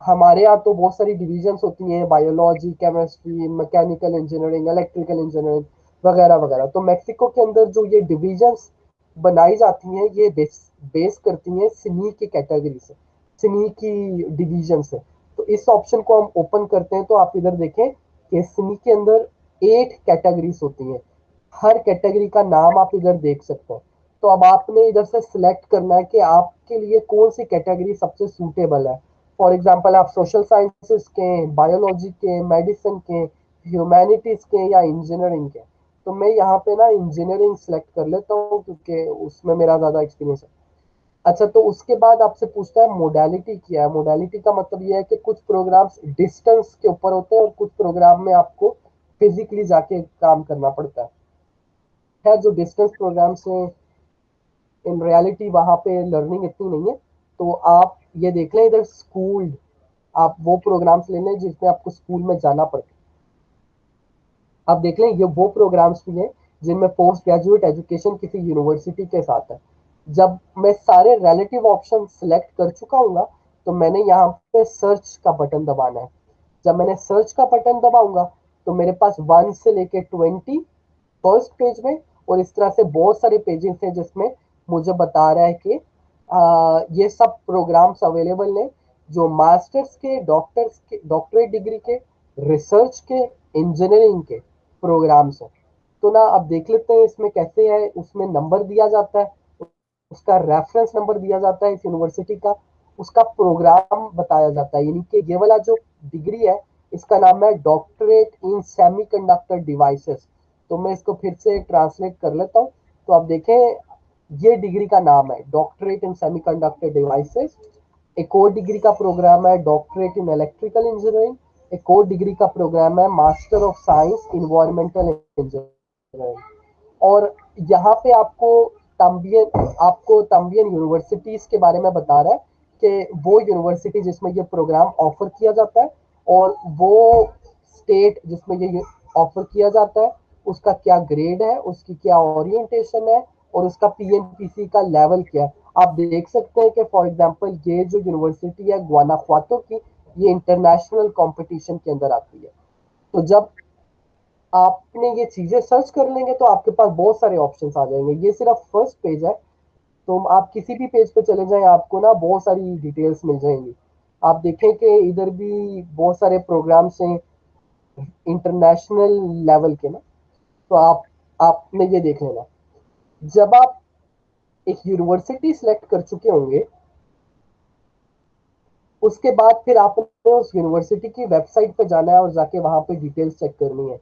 हमारे यहाँ तो बहुत सारी डिविजन्स होती हैं, biology, chemistry, mechanical engineering, electrical engineering वगैरह वगैरह। तो मेक्सिको के अंदर जो ये डिविजन्स बनाई जाती हैं ये बेस करती हैं सिनी की कैटेगरी से, सिनी की डिवीजन से। तो इस ऑप्शन को हम ओपन करते हैं तो आप इधर देखें कि सिनी के अंदर 8 कैटेगरीज होती हैं। हर कैटेगरी का नाम आप इधर देख सकते हैं। तो अब आपने इधर से सिलेक्ट करना है कि आपके लिए कौन सी कैटेगरी सबसे सूटेबल है। फॉर एग्जाम्पल आप सोशल साइंसेस के, बायोलॉजी के, मेडिसिन के, ह्यूमैनिटीज के या इंजीनियरिंग के। तो मैं यहाँ पे ना इंजीनियरिंग सेलेक्ट कर लेता हूँ क्योंकि उसमें मेरा ज्यादा एक्सपीरियंस है। अच्छा, तो उसके बाद आपसे पूछता है मोडालिटी क्या है। मोडालिटी का मतलब यह है कि कुछ प्रोग्राम्स डिस्टेंस के ऊपर होते हैं और कुछ प्रोग्राम में आपको फिजिकली जाके काम करना पड़ता है। जो डिस्टेंस प्रोग्राम्स हैं इन रियलिटी वहां पे लर्निंग इतनी नहीं है। तो आप ये देख लें इधर स्कूल, आप वो प्रोग्राम्स ले लें जिसमें आपको स्कूल में जाना पड़ता है। आप देख लें ये वो प्रोग्राम्स भी हैं जिनमें पोस्ट ग्रेजुएट एजुकेशन किसी यूनिवर्सिटी के साथ है। जब मैं सारे रिलेटिव ऑप्शन सिलेक्ट कर चुका हूँ तो मैंने यहाँ पे सर्च का बटन दबाना है। जब मैंने सर्च का बटन दबाऊंगा तो मेरे पास 1 से लेके 20 फर्स्ट पेज में और इस तरह से बहुत सारे पेजेस हैं जिसमें मुझे बता रहा है कि ये सब प्रोग्राम्स अवेलेबल हैं जो मास्टर्स के, डॉक्टर्स के, डॉक्टरेट डिग्री के, रिसर्च के, इंजीनियरिंग के प्रोग्राम्स हैं। तो ना अब देख लेते हैं इसमें कैसे है। उसमें नंबर दिया जाता है, उसका रेफरेंस नंबर दिया जाता है इस यूनिवर्सिटी का, उसका प्रोग्राम बताया जाता है। यानी कि ये वाला जो डिग्री है इसका नाम है डॉक्टरेट इन सेमीकंडक्टर डिवाइसेस। तो मैं इसको फिर से ट्रांसलेट कर लेता हूँ। तो आप देखें ये डिग्री का नाम है डॉक्टरेट इन सेमीकंडक्टर डिवाइसेस। एक और डिग्री का प्रोग्राम है डॉक्टरेट इन इलेक्ट्रिकल इंजीनियरिंग। एक और डिग्री का प्रोग्राम है master of science environmental engineering. और यहाँ पे आपको तंबियन यूनिवर्सिटीज के बारे में बता रहा है कि वो यूनिवर्सिटी जिसमें ये प्रोग्राम ऑफर किया जाता है और वो स्टेट जिसमें ये ऑफर किया जाता है उसका क्या ग्रेड है, उसकी क्या ओरिएंटेशन है और उसका पीएनपीसी का लेवल क्या है। आप देख सकते हैं कि फॉर एग्जांपल ये जो यूनिवर्सिटी है ग्वानाफातो की, ये इंटरनेशनल कंपटीशन के अंदर आती है। तो जब आपने ये चीजें सर्च कर लेंगे तो आपके पास बहुत सारे ऑप्शंस आ जाएंगे। ये सिर्फ फर्स्ट पेज है, तो आप किसी भी पेज पे चले जाएं आपको ना बहुत सारी डिटेल्स मिल जाएंगी। आप देखें कि इधर भी बहुत सारे प्रोग्राम्स हैं इंटरनेशनल लेवल के ना, तो आपने ये देख लेना, जब आप एक यूनिवर्सिटी सिलेक्ट कर चुके होंगे, उसके बाद फिर आपने उस यूनिवर्सिटी की वेबसाइट पे जाना है और जाके वहां पे डिटेल्स चेक करनी है।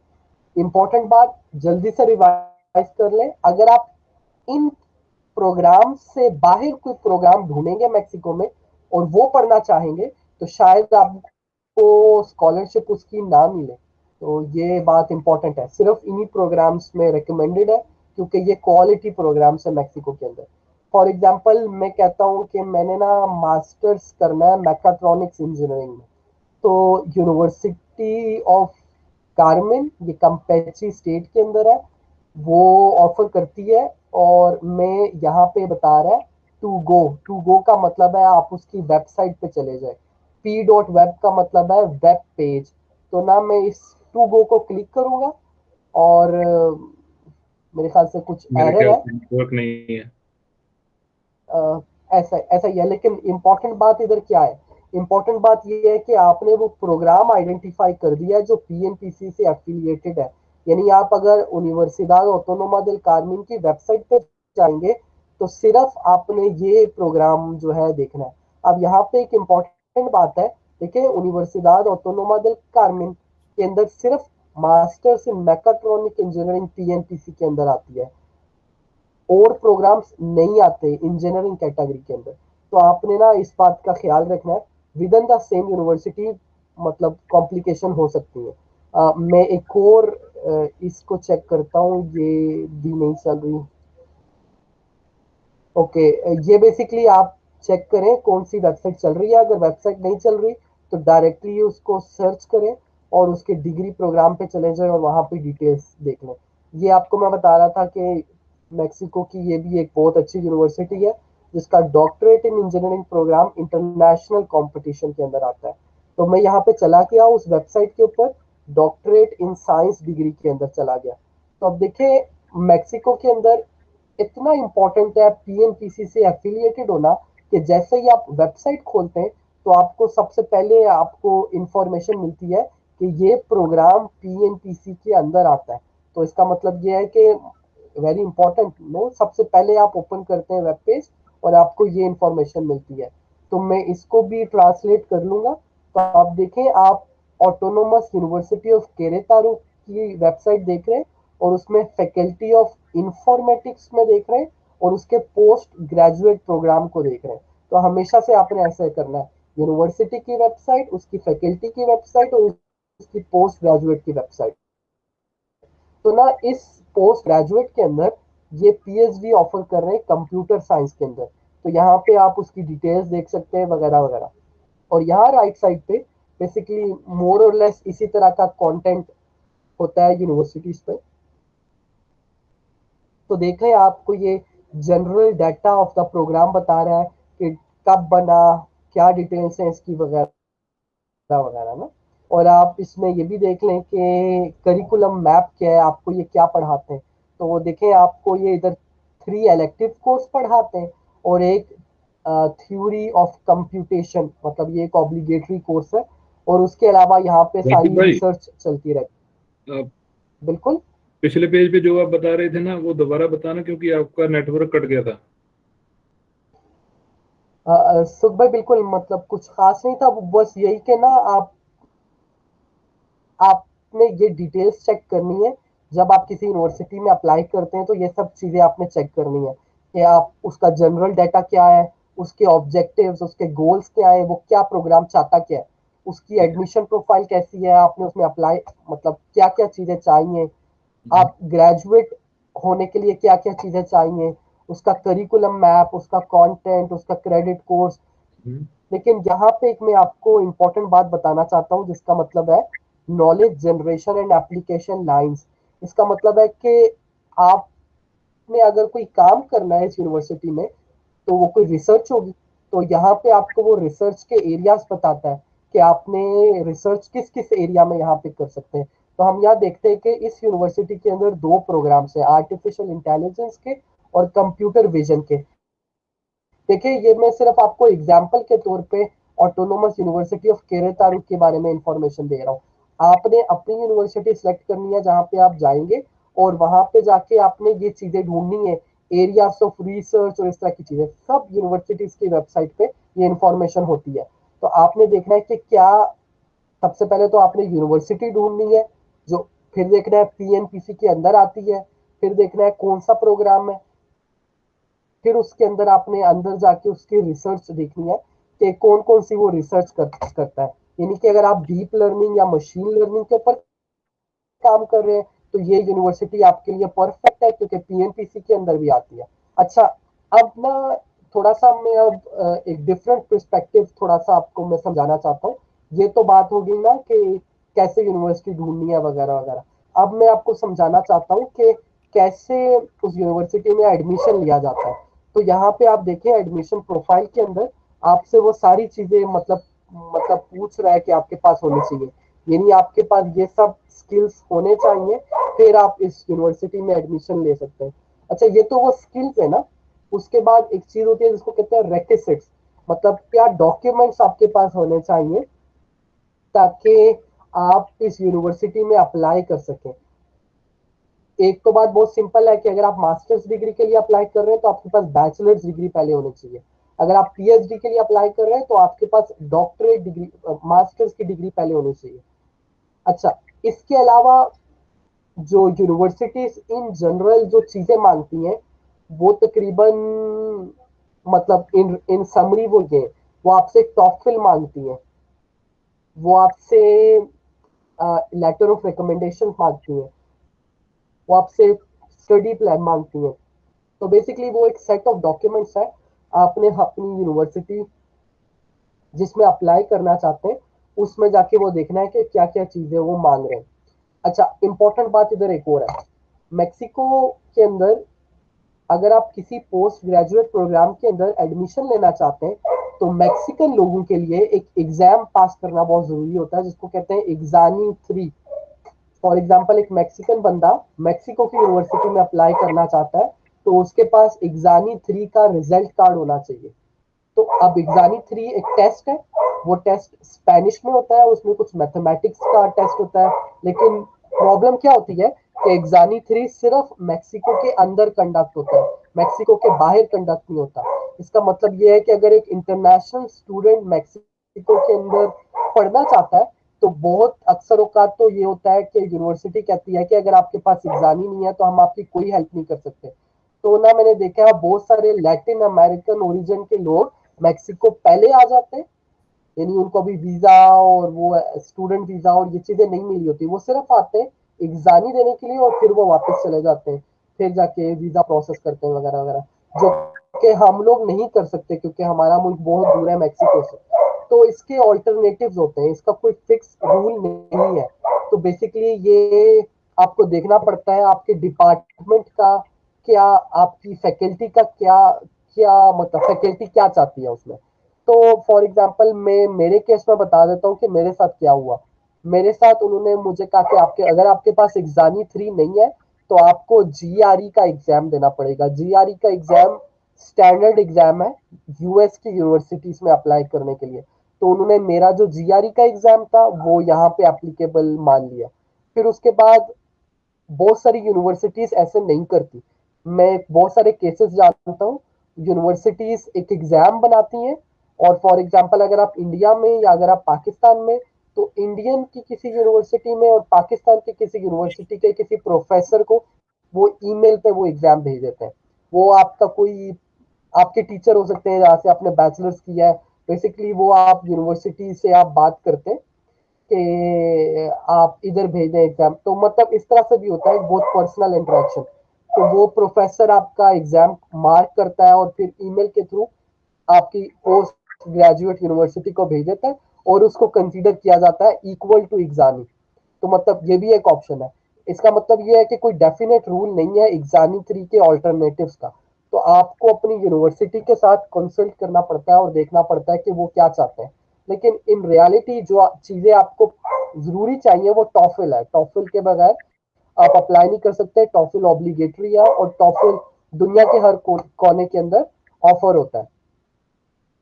इंपॉर्टेंट बात, जल्दी से रिवाइज कर लें, अगर आप इन प्रोग्राम से बाहर कोई प्रोग्राम ढूंढेंगे मेक्सिको में और वो पढ़ना चाहेंगे, तो शायद आपको स्कॉलरशिप उसकी ना मिले। तो ये बात इंपॉर्टेंट है, सिर्फ इन्हीं प्रोग्राम्स में रिकमेंडेड है, क्योंकि ये क्वालिटी प्रोग्राम्स है मेक्सिको के अंदर। फॉर एग्जाम्पल मैं कहता हूँ कि मैंने ना मास्टर्स करना है मैकाट्रॉनिक्स इंजीनियरिंग में, तो यूनिवर्सिटी ऑफ कार्मेन, ये कंपेची स्टेट के अंदर है, वो ऑफर करती है। और मैं यहाँ पे बता रहा है टू गो का मतलब है आप उसकी वेबसाइट पे चले जाए, पी डॉट वेब का मतलब है वेब पेज। तो ना मैं इस टू गो को क्लिक करूंगा और मेरे ख्याल से कुछ मेरे एरर ख्याल है। से नेटवर्क नहीं है। अ, ऐसा ऐसा ही है, लेकिन इम्पोर्टेंट बात इधर क्या है, इम्पोर्टेंट बात ये है कि आपने वो प्रोग्राम आइडेंटिफाई कर दिया है जो पीएनपीसी से एफिलिएटेड है। यानी आप अगर यूनिवर्सिडad ऑटोनोमा del कार्मेन की वेबसाइट पे जाएंगे, तो सिर्फ आपने ये प्रोग्राम जो है देखना है। अब यहाँ पे एक इम्पोर्टेंट बात है, देखिए यूनिवर्सिडad ऑटोनोमा del कार्मेन के अंदर सिर्फ मास्टर्स इन मैकाट्रॉनिक इंजीनियरिंग पीएनपीसी के अंदर आती है, और प्रोग्राम्स नहीं आते इंजीनियरिंग कैटेगरी के अंदर। तो आपने ना इस बात का ख्याल रखना है, with in the same university मतलब कॉम्प्लिकेशन हो सकती है। मैं एक और इसको चेक करता हूँ, ये भी नहीं चल रही। ओके, ये बेसिकली आप चेक करें कौन सी वेबसाइट चल रही है, अगर वेबसाइट नहीं चल रही तो डायरेक्टली उसको सर्च करें और उसके डिग्री प्रोग्राम पे चले जाएं और वहां पे डिटेल्स देख लें। ये आपको मैं बता रहा था कि मेक्सिको की ये भी एक बहुत अच्छी यूनिवर्सिटी है, जिसका doctorate in engineering programme international competition के अंदर आता है। तो मैं यहाँ पे चला गया उस वेबसाइट के ऊपर, डॉक्टरेट इन साइंस डिग्री के अंदर चला गया। तो अब देखिए, मेक्सिको के अंदर इतना इंपॉर्टेंट है पीएनपीसी से एफिलिएटेड होना, कि जैसे ही आप वेबसाइट खोलते हैं तो आपको सबसे पहले आपको इंफॉर्मेशन मिलती है कि ये प्रोग्राम पीएनपीसी के अंदर आता है। तो इसका मतलब ये है कि वेरी इंपॉर्टेंट नो, सबसे पहले आप ओपन करते हैं वेब पेज और आपको ये इंफॉर्मेशन मिलती है। तो मैं इसको भी ट्रांसलेट कर लूंगा। तो आप देखें, आप ऑटोनोमस यूनिवर्सिटी ऑफ केरेतारू की वेबसाइट देख रहे हैं और उसमें फैकल्टी ऑफ इंफॉर्मेटिक्स में देख रहे हैं और उसके पोस्ट ग्रेजुएट प्रोग्राम को देख रहे हैं। तो हमेशा से आपने ऐसा करना है, यूनिवर्सिटी की वेबसाइट, उसकी फैकल्टी की वेबसाइट और उसकी पोस्ट ग्रेजुएट की वेबसाइट। तो ना इस पोस्ट ग्रेजुएट के अंदर ये पीएचडी ऑफर कर रहे हैं कंप्यूटर साइंस के अंदर। तो यहाँ पे आप उसकी डिटेल्स देख सकते हैं वगैरह वगैरह। और यहाँ राइट साइड पे बेसिकली मोर और लेस इसी तरह का कंटेंट होता है यूनिवर्सिटीज पे। तो देखें, आपको ये general data of the programme बता रहा है कि कब बना, क्या डिटेल्स हैं इसकी वगैरह वगैरह ना। और आप इसमें ये भी देख लें कि करिकुलम मैप क्या है, आपको ये क्या पढ़ाते हैं। तो वो देखें, आपको ये इधर 3 इलेक्टिव कोर्स पढ़ाते हैं और एक थ्योरी ऑफ कंप्यूटेशन, मतलब ये एक ऑब्लिगेटरी कोर्स है। और उसके अलावा यहाँ पे राकिब सारी भाई, रिसर्च चलती रहती आप है। बिल्कुल। पिछले पेज पे जो आप बता रहे थे ना, वो दोबारा बताना, क्योंकि आपका नेटवर्क कट गया था। सुख भाई, बिल्कुल, मतलब कुछ खास नहीं था, बस यही कि ना आपने ये डिटेल्स चेक करनी है। जब आप किसी यूनिवर्सिटी में अप्लाई करते हैं तो ये सब चीजें आपने चेक करनी है कि आप उसका जनरल डाटा क्या है, उसके ऑब्जेक्टिव्स, उसके गोल्स क्या है, वो क्या प्रोग्राम चाहता क्या है, उसकी ठीक है। एडमिशन प्रोफाइल कैसी है, आपने उसमें अप्लाई मतलब क्या क्या चीजें चाहिए, हम्म। आप ग्रेजुएट होने के लिए क्या क्या चीजें चाहिए, उसका करिकुलम मैप, उसका कंटेंट, उसका क्रेडिट कोर्स। हम्म। लेकिन यहाँ पे एक मैं आपको इंपॉर्टेंट बात बताना चाहता हूँ, जिसका मतलब है knowledge generation and application lines. इसका मतलब है कि आपने अगर कोई काम करना है इस यूनिवर्सिटी में, तो वो कोई रिसर्च होगी। तो यहाँ पे आपको वो रिसर्च के एरियाज बताता है कि आपने रिसर्च किस किस एरिया में यहाँ पे कर सकते हैं। तो हम यहाँ देखते हैं कि इस यूनिवर्सिटी के अंदर 2 प्रोग्राम्स हैं, आर्टिफिशियल इंटेलिजेंस के और कंप्यूटर विजन के। देखिए, ये मैं सिर्फ आपको एग्जाम्पल के तौर पे ऑटोनोमस यूनिवर्सिटी ऑफ केरेतारू के बारे में इंफॉर्मेशन दे रहा हूँ। आपने अपनी यूनिवर्सिटी सिलेक्ट करनी है जहाँ पे आप जाएंगे, और वहां पे जाके आपने ये चीजें ढूंढनी है, एरियाज ऑफ रिसर्च और इस तरह की चीजें सब यूनिवर्सिटीज की वेबसाइट पे ये इंफॉर्मेशन होती है। तो आपने देखना है कि क्या, सबसे पहले तो आपने यूनिवर्सिटी ढूंढनी है, जो फिर देखना है पीएनपीसी के अंदर आती है, फिर देखना है कौन सा प्रोग्राम है, फिर उसके अंदर आपने अंदर जाके उसकी रिसर्च देखनी है कि कौन कौन सी वो रिसर्च करता है। यानी कि अगर आप डीप लर्निंग या मशीन लर्निंग के ऊपर काम कर रहे हैं तो ये यूनिवर्सिटी आपके लिए परफेक्ट है, क्योंकि पीएनपीसी के अंदर भी आती है। अच्छा, अब ना थोड़ा सा मैं अब एक डिफरेंट पर्सपेक्टिव थोड़ा सा आपको मैं समझाना चाहता हूँ। ये तो बात होगी ना कि कैसे यूनिवर्सिटी ढूंढनी है वगैरह वगैरह। अब मैं आपको समझाना चाहता हूँ कि कैसे उस यूनिवर्सिटी में एडमिशन लिया जाता है। तो यहाँ पे आप देखें एडमिशन प्रोफाइल के अंदर आपसे वो सारी चीजें मतलब पूछ रहा है कि आपके पास होनी चाहिए, यानी आपके पास ये सब स्किल्स होने चाहिए, फिर आप इस यूनिवर्सिटी में एडमिशन ले सकते हैं। अच्छा, ये तो वो स्किल्स है ना। उसके बाद एक चीज होती है जिसको कहते हैं रेक्विजिट्स, मतलब क्या डॉक्यूमेंट्स आपके पास होने चाहिए ताकि आप इस यूनिवर्सिटी में अप्लाई कर सकें। एक तो बात बहुत सिंपल है कि अगर आप मास्टर्स डिग्री के लिए अप्लाई कर रहे हैं तो आपके पास बैचलर्स डिग्री पहले होनी चाहिए। अगर आप पीएचडी के लिए अप्लाई कर रहे हैं तो आपके पास डॉक्टरेट डिग्री, मास्टर्स की डिग्री पहले होनी चाहिए। अच्छा, इसके अलावा जो यूनिवर्सिटीज इन जनरल जो चीजें मांगती हैं वो तकरीबन, मतलब इन इन समरी वो ये, वो आपसे टॉफिल मांगती हैं, वो आपसे लेटर ऑफ रिकमेंडेशन मांगती हैं, वो आपसे स्टडी प्लान मांगती हैं। तो बेसिकली वो एक सेट ऑफ डॉक्यूमेंट्स है। आपने अपनी यूनिवर्सिटी जिसमें अप्लाई करना चाहते हैं उसमें जाके वो देखना है कि क्या क्या चीजें वो मांग रहे हैं। अच्छा, इंपॉर्टेंट बात इधर एक और है। मेक्सिको के अंदर अगर आप किसी पोस्ट ग्रेजुएट प्रोग्राम के अंदर एडमिशन लेना चाहते हैं तो मैक्सिकन लोगों के लिए एक एग्जाम पास करना बहुत जरूरी होता है जिसको कहते हैं एग्जानी 3। फॉर एग्जाम्पल, एक मैक्सिकन बंदा मैक्सिको की यूनिवर्सिटी में अप्लाई करना चाहता है तो उसके पास एग्जानी 3 का रिजल्ट कार्ड होना चाहिए। तो अब एग्जानी 3 एक टेस्ट है, वो टेस्ट स्पेनिश में होता है, उसमें कुछ मैथमेटिक्स का टेस्ट होता है। लेकिन प्रॉब्लम क्या होती है कि एग्जानी 3 सिर्फ मैक्सिको के अंदर कंडक्ट होता है, मैक्सिको के बाहर कंडक्ट नहीं होता। इसका मतलब ये है कि अगर एक इंटरनेशनल स्टूडेंट मैक्सिको के अंदर पढ़ना चाहता है तो बहुत अक्सर औकात तो ये होता है कि यूनिवर्सिटी कहती है कि अगर आपके पास एग्जाम ही नहीं है तो हम आपकी कोई हेल्प नहीं कर सकते। तो ना मैंने देखा है बहुत सारे लैटिन अमेरिकन ओरिजिन के लोग मैक्सिको पहले आ जाते हैं, यानी उनको अभी वीजा और वो स्टूडेंट वीजा और ये चीजें नहीं मिली होती, वो सिर्फ आते हैं एग्जाम ही देने के लिए और फिर वो वापस चले जाते हैं, फिर जाके वीजा प्रोसेस करते हैं वगैरह वगैरह, जो कि हम लोग नहीं कर सकते क्योंकि हमारा मुल्क बहुत दूर है मैक्सिको से। तो इसके ऑल्टरनेटिव्स होते हैं, इसका कोई फिक्स रूल नहीं है। तो बेसिकली ये आपको देखना पड़ता है आपके डिपार्टमेंट का क्या, आपकी फैकल्टी का क्या क्या मतलब फैकल्टी क्या चाहती है उसमें। तो फॉर एग्जांपल मैं मेरे केस में बता देता हूँ कि मेरे साथ क्या हुआ। मेरे साथ उन्होंने मुझे कहा कि आपके अगर आपके पास एग्जामी 3 नहीं है तो आपको जीआरई का एग्जाम देना पड़ेगा। जीआरई का एग्जाम स्टैंडर्ड एग्जाम है यूएस की यूनिवर्सिटीज में अप्लाई करने के लिए। तो उन्होंने मेरा जो जीआरई का एग्जाम था वो यहाँ पे एप्लीकेबल मान लिया। फिर उसके बाद बहुत सारी यूनिवर्सिटीज ऐसे नहीं करती। मैं बहुत सारे केसेस जानता हूँ, यूनिवर्सिटीज एक एग्जाम बनाती हैं और फॉर एग्जांपल अगर आप इंडिया में या अगर आप पाकिस्तान में, तो इंडियन की किसी यूनिवर्सिटी में और पाकिस्तान की किसी यूनिवर्सिटी के किसी प्रोफेसर को वो ईमेल पे वो एग्जाम भेज देते हैं। वो आपका कोई आपके टीचर हो सकते हैं जहाँ से आपने बैचलर्स किया है। बेसिकली वो आप यूनिवर्सिटी से आप बात करते हैं कि आप इधर भेजें एग्जाम, तो मतलब इस तरह से भी होता है बहुत पर्सनल इंटरेक्शन। तो वो प्रोफेसर आपका एग्जाम मार्क करता है और फिर ईमेल के थ्रू आपकी पोस्ट ग्रेजुएट यूनिवर्सिटी को भेज देता है और उसको कंसीडर किया जाता है इक्वल टू एग्जामी। तो मतलब ये भी एक ऑप्शन है। इसका मतलब ये है कि कोई डेफिनेट रूल नहीं है एग्जामी 3 के ऑल्टरनेटिव्स का। तो आपको अपनी यूनिवर्सिटी के साथ कंसल्ट करना पड़ता है और देखना पड़ता है कि वो क्या चाहते हैं। लेकिन इन रियलिटी जो चीजें आपको जरूरी चाहिए वो टॉफिल है। टॉफिल के बगैर आप अप्लाई नहीं कर सकते। टॉफिल ऑब्लिगेटरी है और टॉफिल दुनिया के हर कोने के अंदर ऑफर होता है।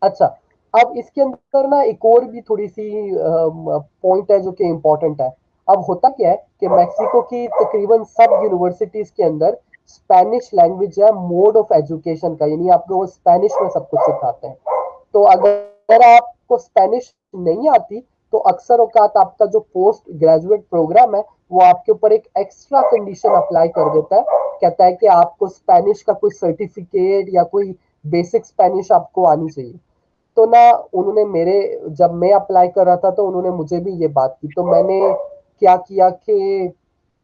अच्छा, अब इसके अंदर ना एक और भी थोड़ी सी पॉइंट है जो कि इम्पोर्टेंट है। अब होता क्या है कि मैक्सिको की तकरीबन सब यूनिवर्सिटीज के अंदर स्पेनिश लैंग्वेज है मोड ऑफ एजुकेशन का, यानी आपको वो स्पेनिश में सब कुछ सिखाते हैं। तो अगर आपको स्पेनिश नहीं आती तो अक्सर औकात आपका जो पोस्ट ग्रेजुएट प्रोग्राम है वो आपके ऊपर एक एक्स्ट्रा कंडीशन अप्लाई कर देता है, कहता है कि आपको स्पेनिश का कोई सर्टिफिकेट या कोई बेसिक स्पेनिश आपको आनी चाहिए। तो ना उन्होंने मेरे, जब मैं अप्लाई कर रहा था तो उन्होंने मुझे भी ये बात की, तो मैंने क्या किया कि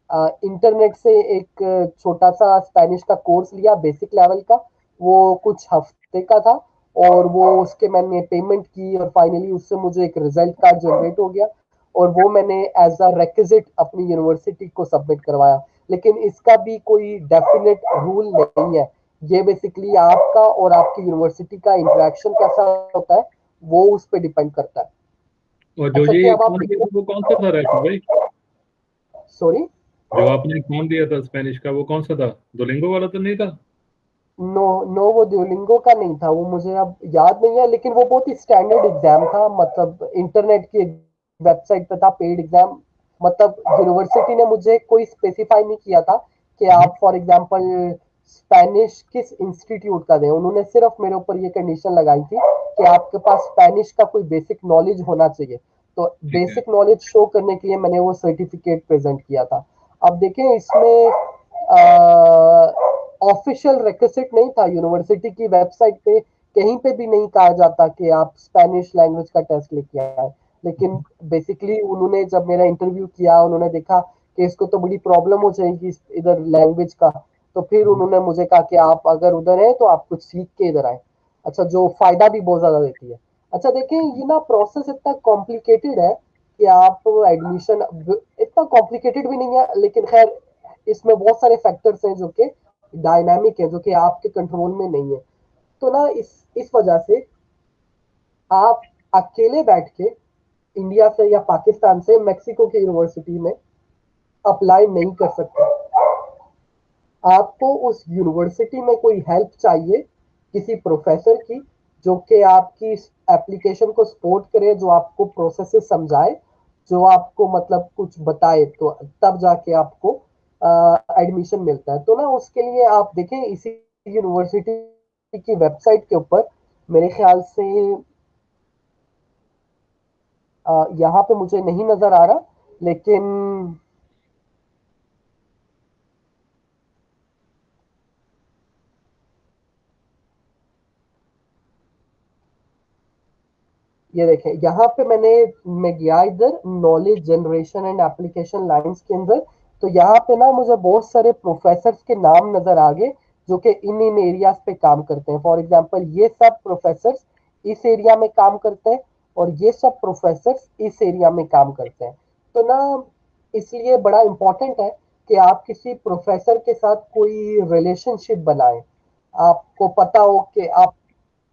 इंटरनेट से एक छोटा सा स्पेनिश का कोर्स लिया बेसिक लेवल का, वो कुछ हफ्ते का था, और वो उसके मैंने पेमेंट की और फाइनली उससे मुझे एक रिजल्ट कार्ड जनरेट हो गया, और वो मैंने एज अ रेक्विजिट अपनी यूनिवर्सिटी को सबमिट करवाया। लेकिन इसका भी कोई डेफिनेट रूल नहीं है, ये बेसिकली आपका और आपकी यूनिवर्सिटी का इंटरेक्शन कैसा होता है वो उस पर डिपेंड करता है। और जो अच्छा ये क्या अब आप, एग्जाम दिया था वो कौन सा था राशिद भाई? सॉरी, जो आपने एग्जाम दिया था स्पेनिश का वो कौन सा था? दुलिंगो वाला तो नहीं था? नो नो, वो ड्यूलिंगो का नहीं था, वो मुझे अब याद नहीं है, लेकिन वो बहुत ही स्टैंडर्ड एग्जाम था, मतलब इंटरनेट की वेबसाइट पे था, पेड एग्जाम। मतलब यूनिवर्सिटी ने मुझे कोई स्पेसिफाई नहीं किया था कि हम्म, आप फॉर एग्जांपल स्पेनिश किस इंस्टीट्यूट का दें, उन्होंने सिर्फ मेरे ऊपर ये कंडीशन लगाई थी कि आपके पास स्पेनिश का कोई बेसिक नॉलेज होना चाहिए। तो ठीक है। बेसिक नॉलेज शो करने के लिए मैंने वो सर्टिफिकेट प्रेजेंट किया था। अब देखें इसमें ऑफिशियल रिक्विजिट नहीं था, यूनिवर्सिटी की वेबसाइट पे कहीं पे भी नहीं कहा जाता कि आप स्पेनिश लैंग्वेज का टेस्ट लेके आए। लेकिन बेसिकली उन्होंने जब मेरा इंटरव्यू किया, उन्होंने देखा कि इसको तो बड़ी प्रॉब्लम हो जाएगी इधर लैंग्वेज का, तो फिर उन्होंने मुझे कहा कि आप अगर उधर हैं तो आप कुछ सीख के इधर आए। अच्छा, जो फायदा भी बहुत ज्यादा देती है। अच्छा देखें, ये ना प्रोसेस इतना कॉम्प्लिकेटेड है कि आप एडमिशन, इतना कॉम्प्लिकेटेड भी नहीं है, लेकिन खैर इसमें बहुत सारे फैक्टर्स हैं जो कि डायनामिक है, जो कि आपके कंट्रोल में नहीं है। तो ना इस वजह से आप अकेले बैठ के इंडिया से या पाकिस्तान से मैक्सिको की यूनिवर्सिटी में अप्लाई नहीं कर सकते। आपको उस यूनिवर्सिटी में कोई हेल्प चाहिए, किसी प्रोफेसर की, जो कि आपकी एप्लीकेशन को सपोर्ट करे, जो आपको प्रोसेस समझाए, जो आपको मतलब कुछ बताए, तो तब जाके आपको एडमिशन मिलता है। तो ना उसके लिए आप देखें इसी यूनिवर्सिटी की वेबसाइट के ऊपर, मेरे ख्याल से यहाँ पे मुझे नहीं नजर आ रहा, लेकिन ये देखें यहाँ पे मैं गया इधर knowledge generation and application lines के अंदर, तो यहाँ पे ना मुझे बहुत सारे प्रोफेसर्स के नाम नजर आ गए जो कि इन इन एरियाज पे काम करते हैं। फॉर एग्जांपल ये सब प्रोफेसर्स इस एरिया में काम करते हैं, और ये सब प्रोफेसर्स इस एरिया में काम करते हैं। तो ना इसलिए बड़ा इंपॉर्टेंट है कि आप किसी प्रोफेसर के साथ कोई रिलेशनशिप बनाएं। आपको पता हो कि आप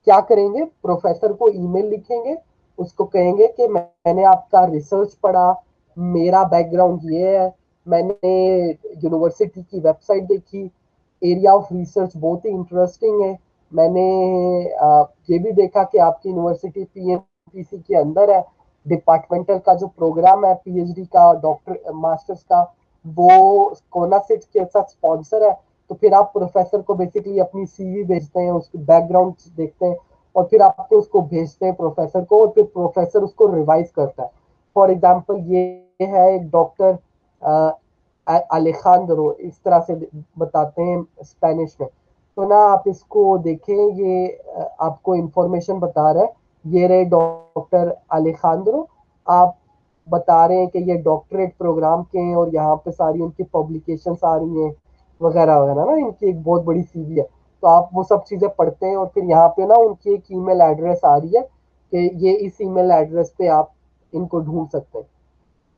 क्या करेंगे, प्रोफेसर को ईमेल लिखेंगे, उसको कहेंगे कि मैंने आपका रिसर्च पढ़ा, मेरा बैकग्राउंड ये है, मैंने यूनिवर्सिटी की वेबसाइट देखी, एरिया ऑफ रिसर्च बहुत ही इंटरेस्टिंग है, मैंने ये भी देखा कि आपकी यूनिवर्सिटी पीएमपीसी के अंदर है, डिपार्टमेंटल का जो प्रोग्राम है पीएचडी का, डॉक्टर मास्टर्स का, वो कोनासिट के साथ स्पॉन्सर है। तो फिर आप प्रोफेसर को बेसिकली अपनी सीवी भेजते हैं, उसकी बैकग्राउंड देखते हैं, और फिर आपको उसको भेजते हैं प्रोफेसर को, और फिर प्रोफेसर उसको रिवाइज करता है। फॉर एग्जाम्पल ये है एक डॉक्टर अलेखांद्रो, इस तरह से बताते हैं स्पेनिश में। तो ना आप इसको देखें, ये आपको इंफॉर्मेशन बता रहा है, ये रहे डॉक्टर अलेखांद्रो। आप बता रहे हैं कि ये डॉक्टरेट प्रोग्राम के हैं, और यहाँ पे सारी उनकी पब्लिकेशंस आ रही हैं वगैरह वगैरह ना, इनकी एक बहुत बड़ी सीवी है। तो आप वो सब चीजें पढ़ते हैं, और फिर यहाँ पे ना उनकी एक ईमेल एड्रेस आ रही है कि ये इस ईमेल एड्रेस पे आप इनको ढूंढ सकते हैं।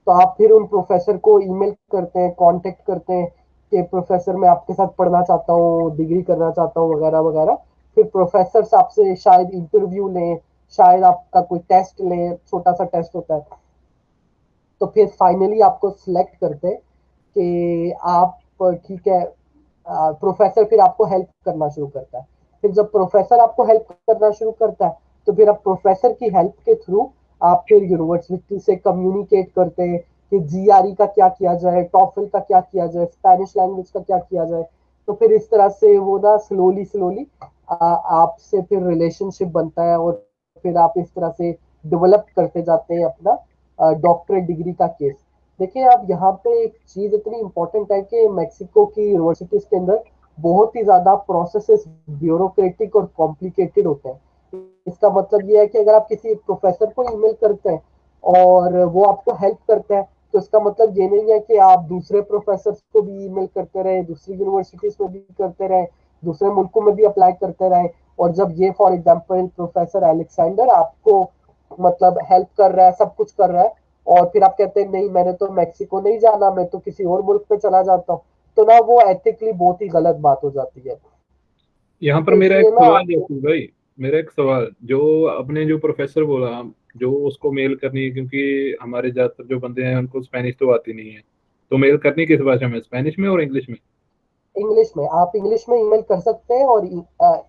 तो आप फिर उन प्रोफेसर को ईमेल करते हैं, कांटेक्ट करते हैं कि प्रोफेसर मैं आपके साथ पढ़ना चाहता हूँ, डिग्री करना चाहता हूँ वगैरह वगैरह। फिर प्रोफेसर आपसे शायद इंटरव्यू लें, शायद आपका कोई टेस्ट लें, छोटा सा टेस्ट होता है। तो फिर फाइनली आपको सिलेक्ट करते हैं कि आप ठीक है, प्रोफेसर फिर आपको हेल्प करना शुरू करता है। फिर जब प्रोफेसर आपको हेल्प करना शुरू करता है, तो फिर आप प्रोफेसर की हेल्प के थ्रू आप फिर यूनिवर्सिटी से कम्युनिकेट करते हैं, कि जीआरई का क्या किया जाए, टॉफल का क्या किया जाए, स्पेनिश लैंग्वेज का क्या किया जाए। तो फिर इस तरह से वो ना स्लोली स्लोली आपसे फिर रिलेशनशिप बनता है, और फिर आप इस तरह से डेवलप करते जाते हैं अपना डॉक्टरेट डिग्री का केस। देखिए आप यहाँ पे एक चीज इतनी इंपॉर्टेंट है कि मेक्सिको की यूनिवर्सिटीज के अंदर बहुत ही ज्यादा प्रोसेसेस ब्यूरोक्रेटिक और कॉम्प्लिकेटेड होते हैं। इसका मतलब ये है कि अगर आप किसी प्रोफेसर को ईमेल करते हैं और वो आपको हेल्प करता है, तो इसका मतलब ये नहीं है कि आप दूसरे प्रोफेसर को भी ईमेल करते रहे, दूसरी यूनिवर्सिटीज में भी करते रहे, दूसरे मुल्कों में भी अप्लाई करते रहे। और जब ये फॉर एग्जांपल प्रोफेसर अलेक्जेंडर आपको मतलब हेल्प कर रहा है, सब कुछ कर रहा है, और फिर आप कहते हैं नहीं मैंने तो मेक्सिको नहीं जाना, मैं तो किसी और मुल्क में चला जाता हूँ, तो ना वो एथिकली बहुत ही गलत बात हो जाती है। यहाँ पर तो मेरा एक इसलिए ना सवाल है आपको याकूब भाई, मेरा एक सवाल, जो अपने जो प्रोफेसर बोला, जो उसको मेल करनी है, क्योंकि हमारे ज्यादातर जो बंदे हैं उनको स्पेनिश तो आती नहीं है, तो मेल करनी किस भाषा में, स्पेनिश में और इंग्लिश में? इंग्लिश में, आप इंग्लिश में ईमेल कर सकते हैं, और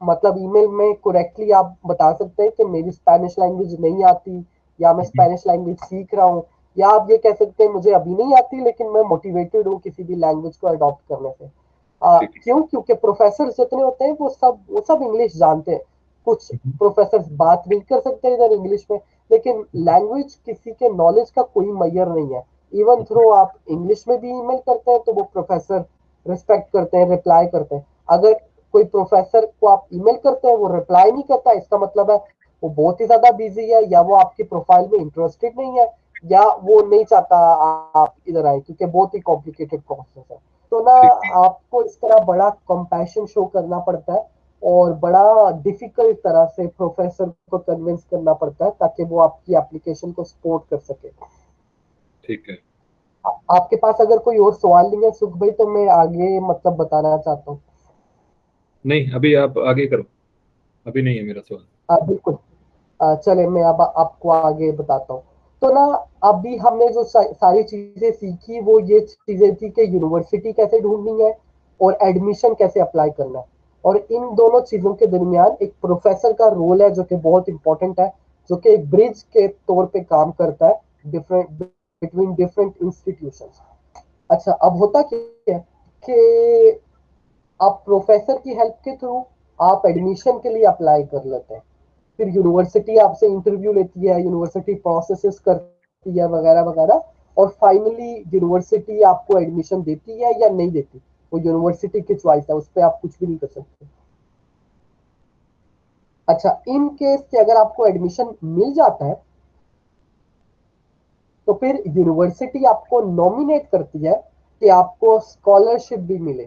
मतलब ईमेल में करेक्टली आप बता सकते हैं कि मेरी स्पेनिश लैंग्वेज नहीं आती, या मैं हम्म, स्पेनिश लैंग्वेज सीख रहा हूँ। या आप ये कह सकते हैं मुझे अभी नहीं आती लेकिन मैं मोटिवेटेड हूँ किसी भी लैंग्वेज को अडॉप्ट करने से। ठीक है। क्यों? क्योंकि प्रोफेसर जितने होते हैं वो सब इंग्लिश जानते हैं। कुछ हम्म, प्रोफेसर बात नहीं कर सकते इधर इंग्लिश में, लेकिन लैंग्वेज किसी के नॉलेज का कोई मैयर नहीं है। इवन थ्रो आप इंग्लिश में भी ईमेल करते हैं तो वो प्रोफेसर रिस्पेक्ट करते हैं, रिप्लाई करते हैं। अगर कोई प्रोफेसर को आप ईमेल करते हैं वो रिप्लाई नहीं करता, इसका मतलब है वो बहुत ही ज्यादा बिजी है, या वो आपकी प्रोफाइल में इंटरेस्टेड नहीं है, या वो नहीं चाहता आप इधर आए, क्योंकि बहुत ही कॉम्प्लिकेटेड प्रोसेस है। तो ना ठीक है। आपको इस तरह बड़ा कंपैशन शो करना पड़ता है, और बड़ा डिफिकल्ट तरह से प्रोफेसर को कन्विंस करना पड़ता है ताकि वो आपकी एप्लीकेशन को सपोर्ट कर सके। ठीक है। आपके पास अगर कोई और सवाल नहीं है सुख भाई, तो मैं आगे मतलब बताना चाहता हूँ। नहीं, अभी आप आगे करो, अभी नहीं है मेरा सवाल। बिल्कुल। चले मैं अब आपको आगे बताता हूँ। तो ना अभी हमने जो सारी चीजें सीखी वो ये चीजें थी कि यूनिवर्सिटी कैसे ढूंढनी है और एडमिशन कैसे अप्लाई करना है। और इन दोनों चीजों के दरमियान एक प्रोफेसर का रोल है जो कि बहुत इंपॉर्टेंट है, जो कि एक ब्रिज के तौर पे काम करता है डिफरेंट बिटवीन डिफरेंट इंस्टीट्यूशंस। अच्छा, अब होता क्या है कि आप प्रोफेसर की हेल्प के थ्रू आप एडमिशन के लिए अप्लाई कर लेते हैं। फिर यूनिवर्सिटी आपसे इंटरव्यू लेती है, यूनिवर्सिटी प्रोसेसेस करती है वगैरह वगैरह, और फाइनली यूनिवर्सिटी आपको एडमिशन देती है या नहीं देती, वो यूनिवर्सिटी की चॉइस है, उस पर आप कुछ भी नहीं कर सकते। अच्छा, इन केस के अगर आपको एडमिशन मिल जाता है तो फिर यूनिवर्सिटी आपको नॉमिनेट करती है कि आपको स्कॉलरशिप भी मिले।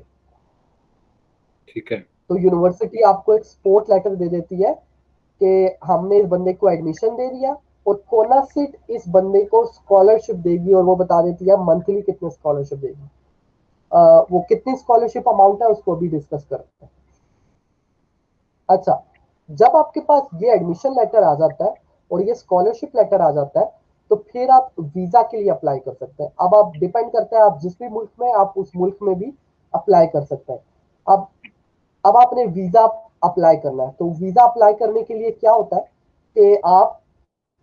ठीक है। तो यूनिवर्सिटी आपको एक सपोर्ट लेटर दे देती है कि हमने इस बंदे को एडमिशन दे दिया, और कोनासिट इस बंदे को स्कॉलरशिप देगी, और वो बता देती है मंथली कितने स्कॉलरशिप देगी। वो कितनी स्कॉलरशिप अमाउंट है उसको भी डिस्कस करते हैं। अच्छा, जब आपके पास ये एडमिशन लेटर आ जाता है और ये स्कॉलरशिप लेटर आ जाता है, तो फिर आप वीजा के लिए अप्लाई कर सकते हैं। अब आप डिपेंड करता है आप जिस भी मुल्क में, आप उस मुल्क में भी अप्लाई कर सकते हैं। अब अब आपने वीजा अप्लाई करना है, तो वीजा अप्लाई करने के लिए क्या होता है कि आप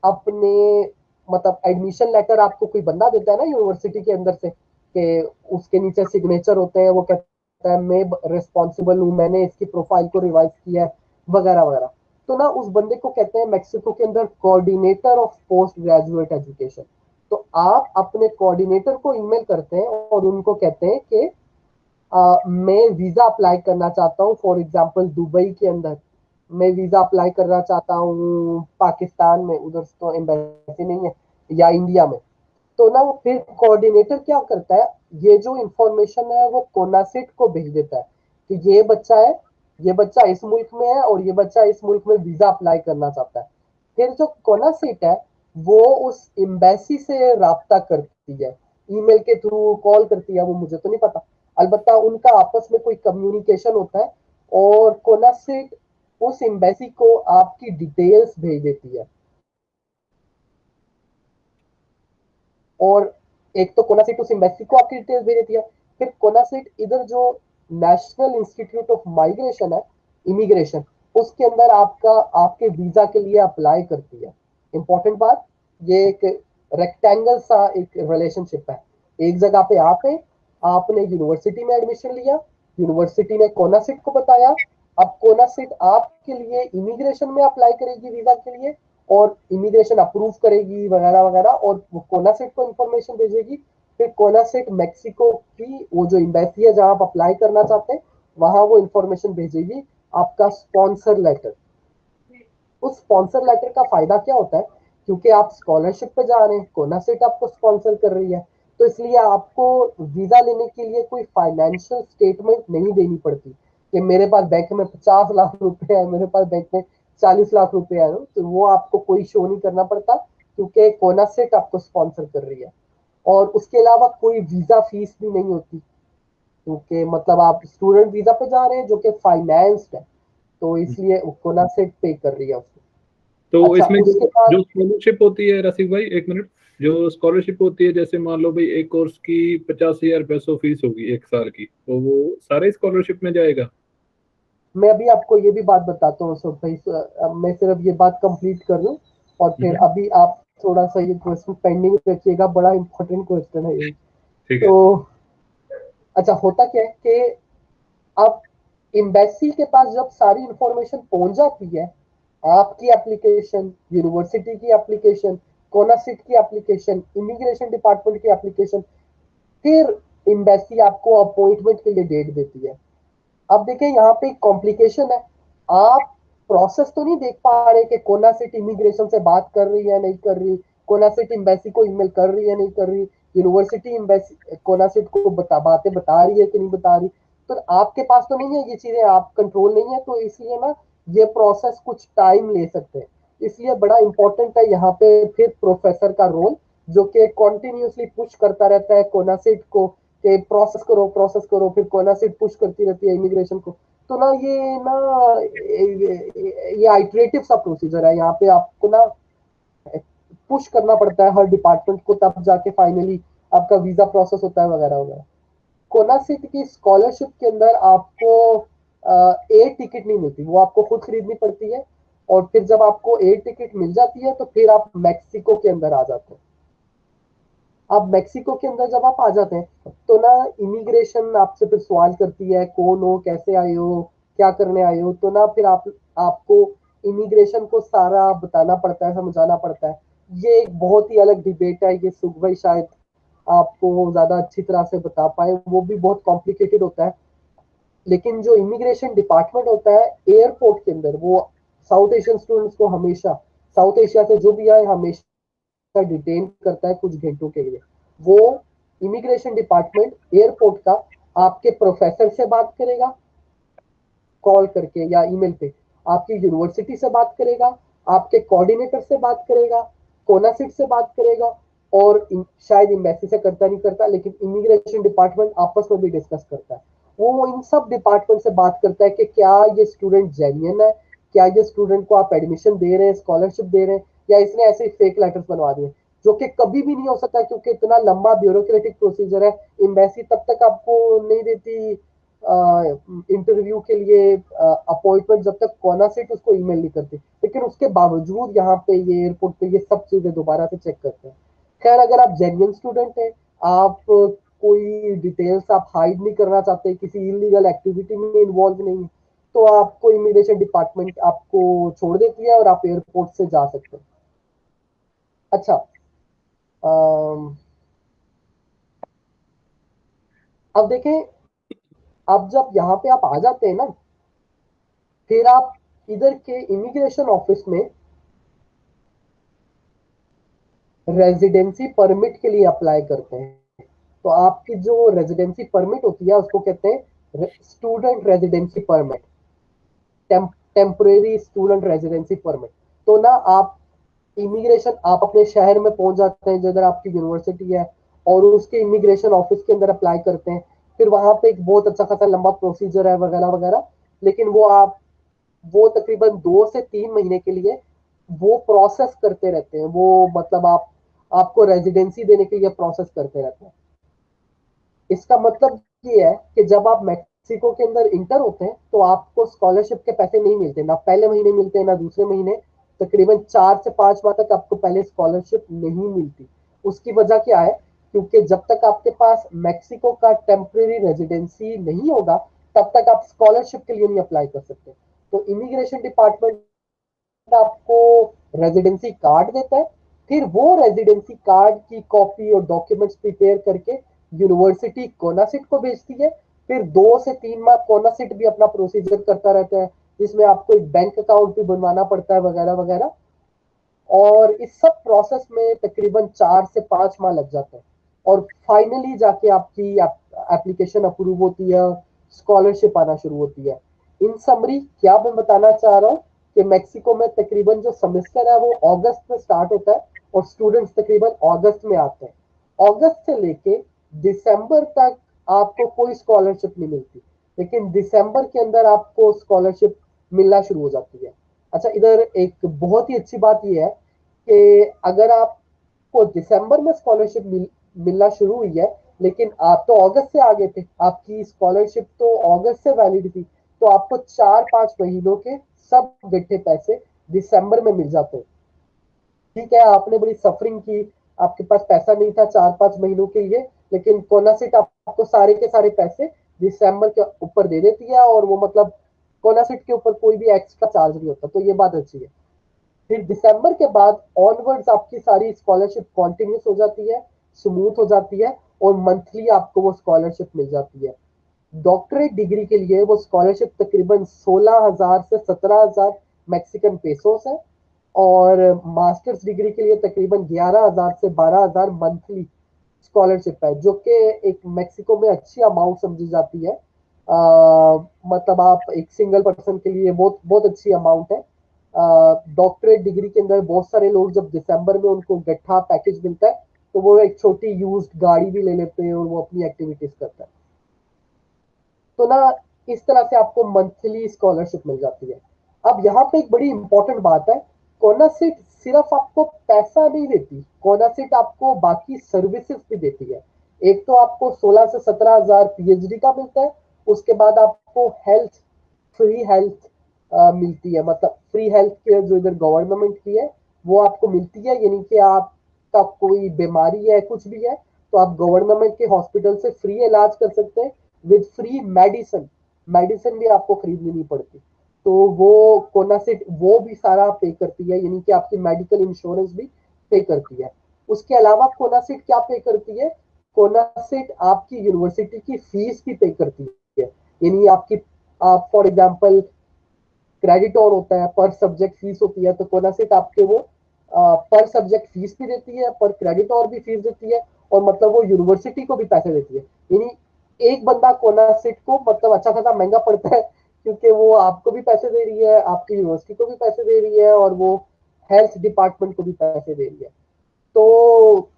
अपने मतलब एडमिशन लेटर आपको कोई बंदा देता है ना यूनिवर्सिटी के अंदर से, कि उसके नीचे सिग्नेचर होते हैं, वो कहता है मैं रिस्पॉन्सिबल हूँ, मैंने इसकी प्रोफाइल को रिवाइज किया है वगैरह वगैरह। तो ना उस बंदे को कहते हैं मेक्सिको के अंदर coordinator of post graduate education. तो आप अपने कोऑर्डिनेटर को ईमेल करते हैं और उनको कहते हैं कि मैं वीजा अप्लाई करना चाहता हूँ, फॉर एग्जांपल दुबई के अंदर मैं वीजा अप्लाई करना चाहता हूँ, पाकिस्तान में उधर तो एम्बेसी नहीं है, या इंडिया में। तो ना वो फिर कोऑर्डिनेटर क्या करता है, ये जो इंफॉर्मेशन है वो कोनासिट को भेज देता है कि ये बच्चा है, ये बच्चा इस मुल्क में है, और ये बच्चा इस मुल्क में वीजा अप्लाई करना चाहता है। फिर जो कोनासिट है वो उस एम्बेसी से राब्ता करती है, ईमेल के थ्रू, कॉल करती है, वो मुझे तो नहीं पता। अलबत्ता उनका आपस में कोई कम्युनिकेशन होता है, और कोनासिट उस एम्बेसी को आपकी डिटेल्स भेज देती है। और एक तो कोनासिट उस एम्बेसी को आपकी डिटेल्स भेज देती है, फिर कोनासिट इधर जो नेशनल इंस्टीट्यूट ऑफ माइग्रेशन है, इमिग्रेशन, उसके अंदर आपका आपके वीजा के लिए अप्लाई करती है। इंपॉर्टेंट बात, ये एक रेक्टेंगल सा एक रिलेशनशिप है। एक जगह पे आप है, आपने यूनिवर्सिटी में एडमिशन लिया, यूनिवर्सिटी ने कोनासिट को बताया, अब कोनासिट आपके लिए इमिग्रेशन में अप्लाई करेगी वीजा के लिए, और इमिग्रेशन अप्रूव करेगी वगैरह वगैरह, और वो कोनासिट को इंफॉर्मेशन भेजेगी। फिर कोनासिट मेक्सिको की वो जो एम्बेसी है जहां आप अप्लाई करना चाहते हैं, वहां वो इंफॉर्मेशन भेजेगी आपका स्पॉन्सर लेटर। उस स्पॉन्सर लेटर का फायदा क्या होता है, क्योंकि आप स्कॉलरशिप पे जा रहे हैं, कोनासिट आपको स्पॉन्सर कर रही है, तो इसलिए आपको वीजा लेने के लिए कोई फाइनेंशियल स्टेटमेंट नहीं देनी पड़ती कि मेरे पास बैंक में 50 लाख रुपए है, मेरे पास बैंक में 40 लाख रुपए है, तो वो आपको कोई शो नहीं करना पड़ता, क्योंकि कोनासिट आपको स्पॉन्सर कर रही है। और उसके अलावा कोई वीजा फीस भी नहीं होती, क्योंकि मतलब आप स्टूडेंट वीजा पे जा रहे हैं जो कि फाइनेंस्ड है, तो इसलिए कोनासिट पे कर रही है उसको। तो अच्छा, इसमें जो उसके बाद जो स्कॉलरशिप होती है रसिक भाई, एक मिनट, जो स्कॉलरशिप होती है, जैसे मान लो भाई एक कोर्स की 50,000 पैसों फीस होगी एक साल की, तो वो सारे स्कॉलरशिप में जाएगा? मैं अभी आपको ये भी बात बताता हूँ सब भाई, अब मैं सिर्फ ये बात कंप्लीट कर लूँ, और फिर हम्म, अभी आप थोड़ा सा ये क्वेश्चन पेंडिंग रखिएगा, बड़ा इंपॉर्टेंट क्वेश्चन है ये। ठीक है। तो अच्छा, होता क्या है कि अब एम्बेसी के पास जब सारी इंफॉर्मेशन पहुंच जाती है, आपकी एप्लीकेशन, यूनिवर्सिटी की एप्लीकेशन, कोनासिट की एप्लीकेशन, इमिग्रेशन डिपार्टमेंट की एप्लीकेशन, फिर एम्बेसी आपको अपॉइंटमेंट के लिए डेट देती है। अब देखिए यहाँ पे कॉम्प्लिकेशन है, आप प्रोसेस तो नहीं देख पा रहे कि कोनासिट इमिग्रेशन से बात कर रही है नहीं कर रही, कोनासिट एम्बेसी को ईमेल कर रही है नहीं कर रही, यूनिवर्सिटी एम्बेसी कोनासिट को बातें बता रही है कि नहीं बता रही, तो आपके पास तो नहीं है ये चीजें, आप कंट्रोल नहीं है, तो इसलिए ना ये प्रोसेस कुछ टाइम ले सकते हैं। इसलिए बड़ा इंपॉर्टेंट है यहाँ पे फिर प्रोफेसर का रोल, जो कि कॉन्टिन्यूसली पुश करता रहता है कोनासिट को कि प्रोसेस करो, फिर कोनासिट पुश करती रहती है इमिग्रेशन को। तो ये आइटरेटिव सा प्रोसीजर है, यहाँ पे आपको ना पुश करना पड़ता है हर डिपार्टमेंट को, तब जाके फाइनली आपका वीजा प्रोसेस होता है वगैरह वगैरह। कोनासिट की स्कॉलरशिप के अंदर आपको एयर टिकट नहीं मिलती, वो आपको खुद खरीदनी पड़ती है, और फिर जब आपको एयर टिकट मिल जाती है तो फिर आप मैक्सिको के अंदर आ जाते हैं। अब मैक्सिको के अंदर जब आप आ जाते हैं तो ना इमिग्रेशन आपसे फिर सवाल करती है कौन हो, कैसे आए हो, क्या करने आए हो, तो ना फिर आपको इमिग्रेशन को सारा बताना पड़ता है, समझाना पड़ता है। ये एक बहुत ही अलग डिबेट है, ये सुख भाई शायद आपको ज्यादा अच्छी तरह से बता पाए, वो भी बहुत कॉम्प्लिकेटेड होता है। लेकिन जो इमिग्रेशन डिपार्टमेंट होता है एयरपोर्ट के अंदर, वो साउथ एशियन स्टूडेंट्स को हमेशा, साउथ एशिया से जो भी आए हमेशा डिटेन करता है कुछ घंटों के लिए। वो इमिग्रेशन डिपार्टमेंट एयरपोर्ट का आपके प्रोफेसर से बात करेगा कॉल करके या ईमेल पे, आपकी यूनिवर्सिटी से बात करेगा, आपके कोऑर्डिनेटर से बात करेगा, कोनासिट से बात करेगा, और शायद एम्बेसी से करता नहीं करता, लेकिन इमिग्रेशन डिपार्टमेंट आपस में भी डिस्कस करता है। वो इन सब डिपार्टमेंट से बात करता है कि क्या ये स्टूडेंट जेन्युइन है, क्या ये स्टूडेंट को आप एडमिशन दे रहे हैं, स्कॉलरशिप दे रहे हैं, या इसने ऐसे फेक लेटर्स बनवा दिए, जो कि कभी भी नहीं हो सकता क्योंकि इतना लंबा ब्यूरोक्रेटिक प्रोसीजर है। एम्बेसी तब तक आपको नहीं देती इंटरव्यू के लिए अपॉइंटमेंट जब तक कोनासिट उसको ईमेल नहीं करती, लेकिन उसके बावजूद यहाँ पे ये एयरपोर्ट पे ये सब चीजें दोबारा से चेक करते हैं। खैर, अगर आप जेन्युइन स्टूडेंट हैं, आप कोई डिटेल्स आप हाइड नहीं करना चाहते, किसी इलीगल एक्टिविटी में इन्वॉल्व नहीं, तो आपको इमिग्रेशन डिपार्टमेंट आपको छोड़ देती है और आप एयरपोर्ट से जा सकते हैं। अच्छा, अम, अब देखें, अब जब यहाँ पे आप आ जाते हैं ना, फिर आप इधर के इमिग्रेशन ऑफिस में रेजिडेंसी परमिट के लिए अप्लाई करते हैं। तो आपकी जो रेजिडेंसी परमिट होती है उसको कहते हैं student residency permit, temporary student residency permit. तो ना आप इमिग्रेशन, आप अपने शहर में पहुंच जाते हैं जिधर आपकी यूनिवर्सिटी है, और उसके इमिग्रेशन ऑफिस के अंदर अप्लाई करते हैं। फिर वहां पे एक बहुत अच्छा खासा लंबा प्रोसीजर है वगैरह वगैरह, लेकिन वो तकरीबन 2 से 3 महीने के लिए वो प्रोसेस करते रहते हैं, वो मतलब आपको रेजिडेंसी देने के लिए प्रोसेस करते रहते हैं। इसका मतलब ये है कि जब आप मेक्सिको के अंदर इंटर होते हैं तो आपको स्कॉलरशिप के पैसे नहीं मिलते, ना पहले महीने मिलते हैं ना दूसरे महीने, तकरीबन 4 से 5 माह तक आपको पहले स्कॉलरशिप नहीं मिलती। उसकी वजह क्या है, क्योंकि जब तक आपके पास मैक्सिको का टेम्परेरी रेजिडेंसी नहीं होगा तब तक आप स्कॉलरशिप के लिए नहीं अप्लाई कर सकते। तो इमिग्रेशन डिपार्टमेंट आपको रेजिडेंसी कार्ड देता है, फिर वो रेजिडेंसी कार्ड की कॉपी और डॉक्यूमेंट्स प्रिपेयर करके यूनिवर्सिटी कोनासिट को भेजती है। फिर 2 से 3 माह कोनासिट भी अपना प्रोसीजर करता रहता है, जिसमें आपको एक बैंक अकाउंट भी बनवाना पड़ता है वगैरह वगैरह। और इस सब प्रोसेस में तकरीबन 4 से 5 माह लग जाते हैं, और फाइनली जाके आपकी एप्लीकेशन अप्रूव होती है, स्कॉलरशिप आना शुरू होती है। इन समरी क्या मैं बताना चाह रहा हूँ कि मेक्सिको में तकरीबन जो सेमेस्टर है वो अगस्त में स्टार्ट होता है और स्टूडेंट्स तकरीबन अगस्त में आते हैं। अगस्त से लेके दिसंबर तक आपको कोई स्कॉलरशिप नहीं मिलती, लेकिन दिसंबर के अंदर आपको स्कॉलरशिप मिलना शुरू हो जाती है। अच्छा, इधर एक बहुत ही अच्छी बात यह है कि अगर आपको दिसंबर में स्कॉलरशिप मिलना शुरू हुई है, लेकिन आप तो अगस्त से आगे थे, आपकी स्कॉलरशिप तो अगस्त से वैलिड थी, तो आपको 4-5 महीनों के सब गट्ठे पैसे दिसंबर में मिल जाते हैं। ठीक है, आपने बड़ी सफरिंग की, आपके पास पैसा नहीं था 4-5 महीनों के लिए, लेकिन कोनासिट आपको सारे के सारे पैसे दिसंबर के ऊपर दे देती है, और वो मतलब कोनासिट के ऊपर कोई भी एक्स्ट्रा चार्ज नहीं होता, तो ये बात अच्छी है। फिर दिसंबर के बाद ऑनवर्ड्स आपकी सारी स्कॉलरशिप कॉन्टिन्यूस हो जाती है, स्मूथ हो जाती है, और मंथली आपको वो स्कॉलरशिप मिल जाती है। डॉक्टरेट डिग्री के लिए वो स्कॉलरशिप तकरीबन 16,000 से 17,000 मैक्सिकन पेसोस है, और मास्टर्स डिग्री के लिए तकरीबन 11,000 से 12,000 मंथली स्कॉलरशिप है, जो कि एक मेक्सिको में अच्छी अमाउंट समझी जाती है। मतलब आप एक सिंगल पर्सन के लिए बहुत बहुत अच्छी अमाउंट है। डॉक्टरेट डिग्री के अंदर बहुत सारे लोग जब दिसंबर में उनको गट्ठा पैकेज मिलता है, तो वो एक छोटी यूज्ड गाड़ी भी ले लेते हैं और वो अपनी एक्टिविटीज करता है। तो ना, इस तरह से आपको मंथली स्कॉलरशिप मिल जाती है। अब यहाँ पे एक बड़ी इंपॉर्टेंट बात है, कोनासिट सिर्फ आपको पैसा नहीं देती, कोनासिट आपको बाकी सर्विसेज भी देती है। एक तो आपको 16 से 17 हजार पीएचडी का मिलता है, उसके बाद आपको हेल्थ, फ्री हेल्थ मिलती है, मतलब फ्री हेल्थ केयर जो इधर गवर्नमेंट की है वो आपको मिलती है, यानी कि आपका कोई बीमारी है, कुछ भी है, तो आप गवर्नमेंट के हॉस्पिटल से फ्री इलाज कर सकते हैं, विद फ्री मेडिसिन। मेडिसिन भी आपको खरीदनी नहीं पड़ती। तो वो कोनासिट वो भी सारा पे करती है, यानी कि आपकी मेडिकल इंश्योरेंस भी पे करती है। उसके अलावा कोनासिट क्या पे करती है, कोनासिट आपकी यूनिवर्सिटी की फीस भी पे करती है। यानी आपकी, आप फॉर एग्जांपल क्रेडिट और होता है, पर सब्जेक्ट फीस होती है, तो कोनासिट आपके वो पर सब्जेक्ट फीस भी देती है, पर क्रेडिट और भी फीस देती है, और मतलब वो यूनिवर्सिटी को भी पैसे देती है। यानी एक बंदा कोनासिट को मतलब अच्छा खासा महंगा पड़ता है, क्योंकि वो आपको भी पैसे दे रही है, आपकी यूनिवर्सिटी को भी पैसे दे रही है, और वो हेल्थ डिपार्टमेंट को भी पैसे दे रही है। तो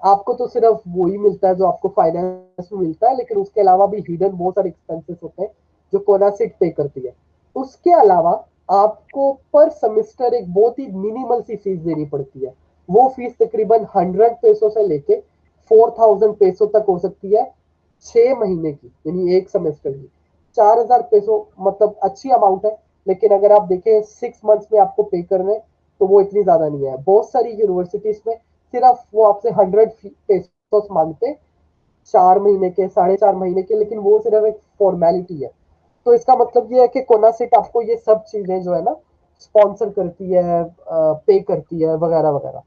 आपको तो सिर्फ वो ही मिलता है जो आपको फाइनेंस में मिलता है, लेकिन उसके अलावा भी हिडन बहुत सारे एक्सपेंसेस होते हैं जो कोनासिट पे करती है। उसके अलावा आपको पर सेमेस्टर एक बहुत ही मिनिमल सी फीस देनी पड़ती है। वो फीस तकरीबन 100 पेसो से लेके 4,000 पेसो तक हो सकती है, 6 महीने की, यानी एक सेमेस्टर की। 4,000 पेसो मतलब अच्छी अमाउंट है, लेकिन अगर आप देखें 6 मंथ्स में आपको पे करने, तो वो इतनी ज्यादा नहीं है। बहुत सारी यूनिवर्सिटीज में सिर्फ वो आपसे 100 पेसोस मांगते, 4 महीने के, 4.5 महीने के, लेकिन वो सिर्फ एक फॉर्मेलिटी है। तो इसका मतलब ये है कि कोनासिट आपको ये सब चीजें जो है ना स्पॉन्सर करती है, पे करती है वगैरह वगैरह।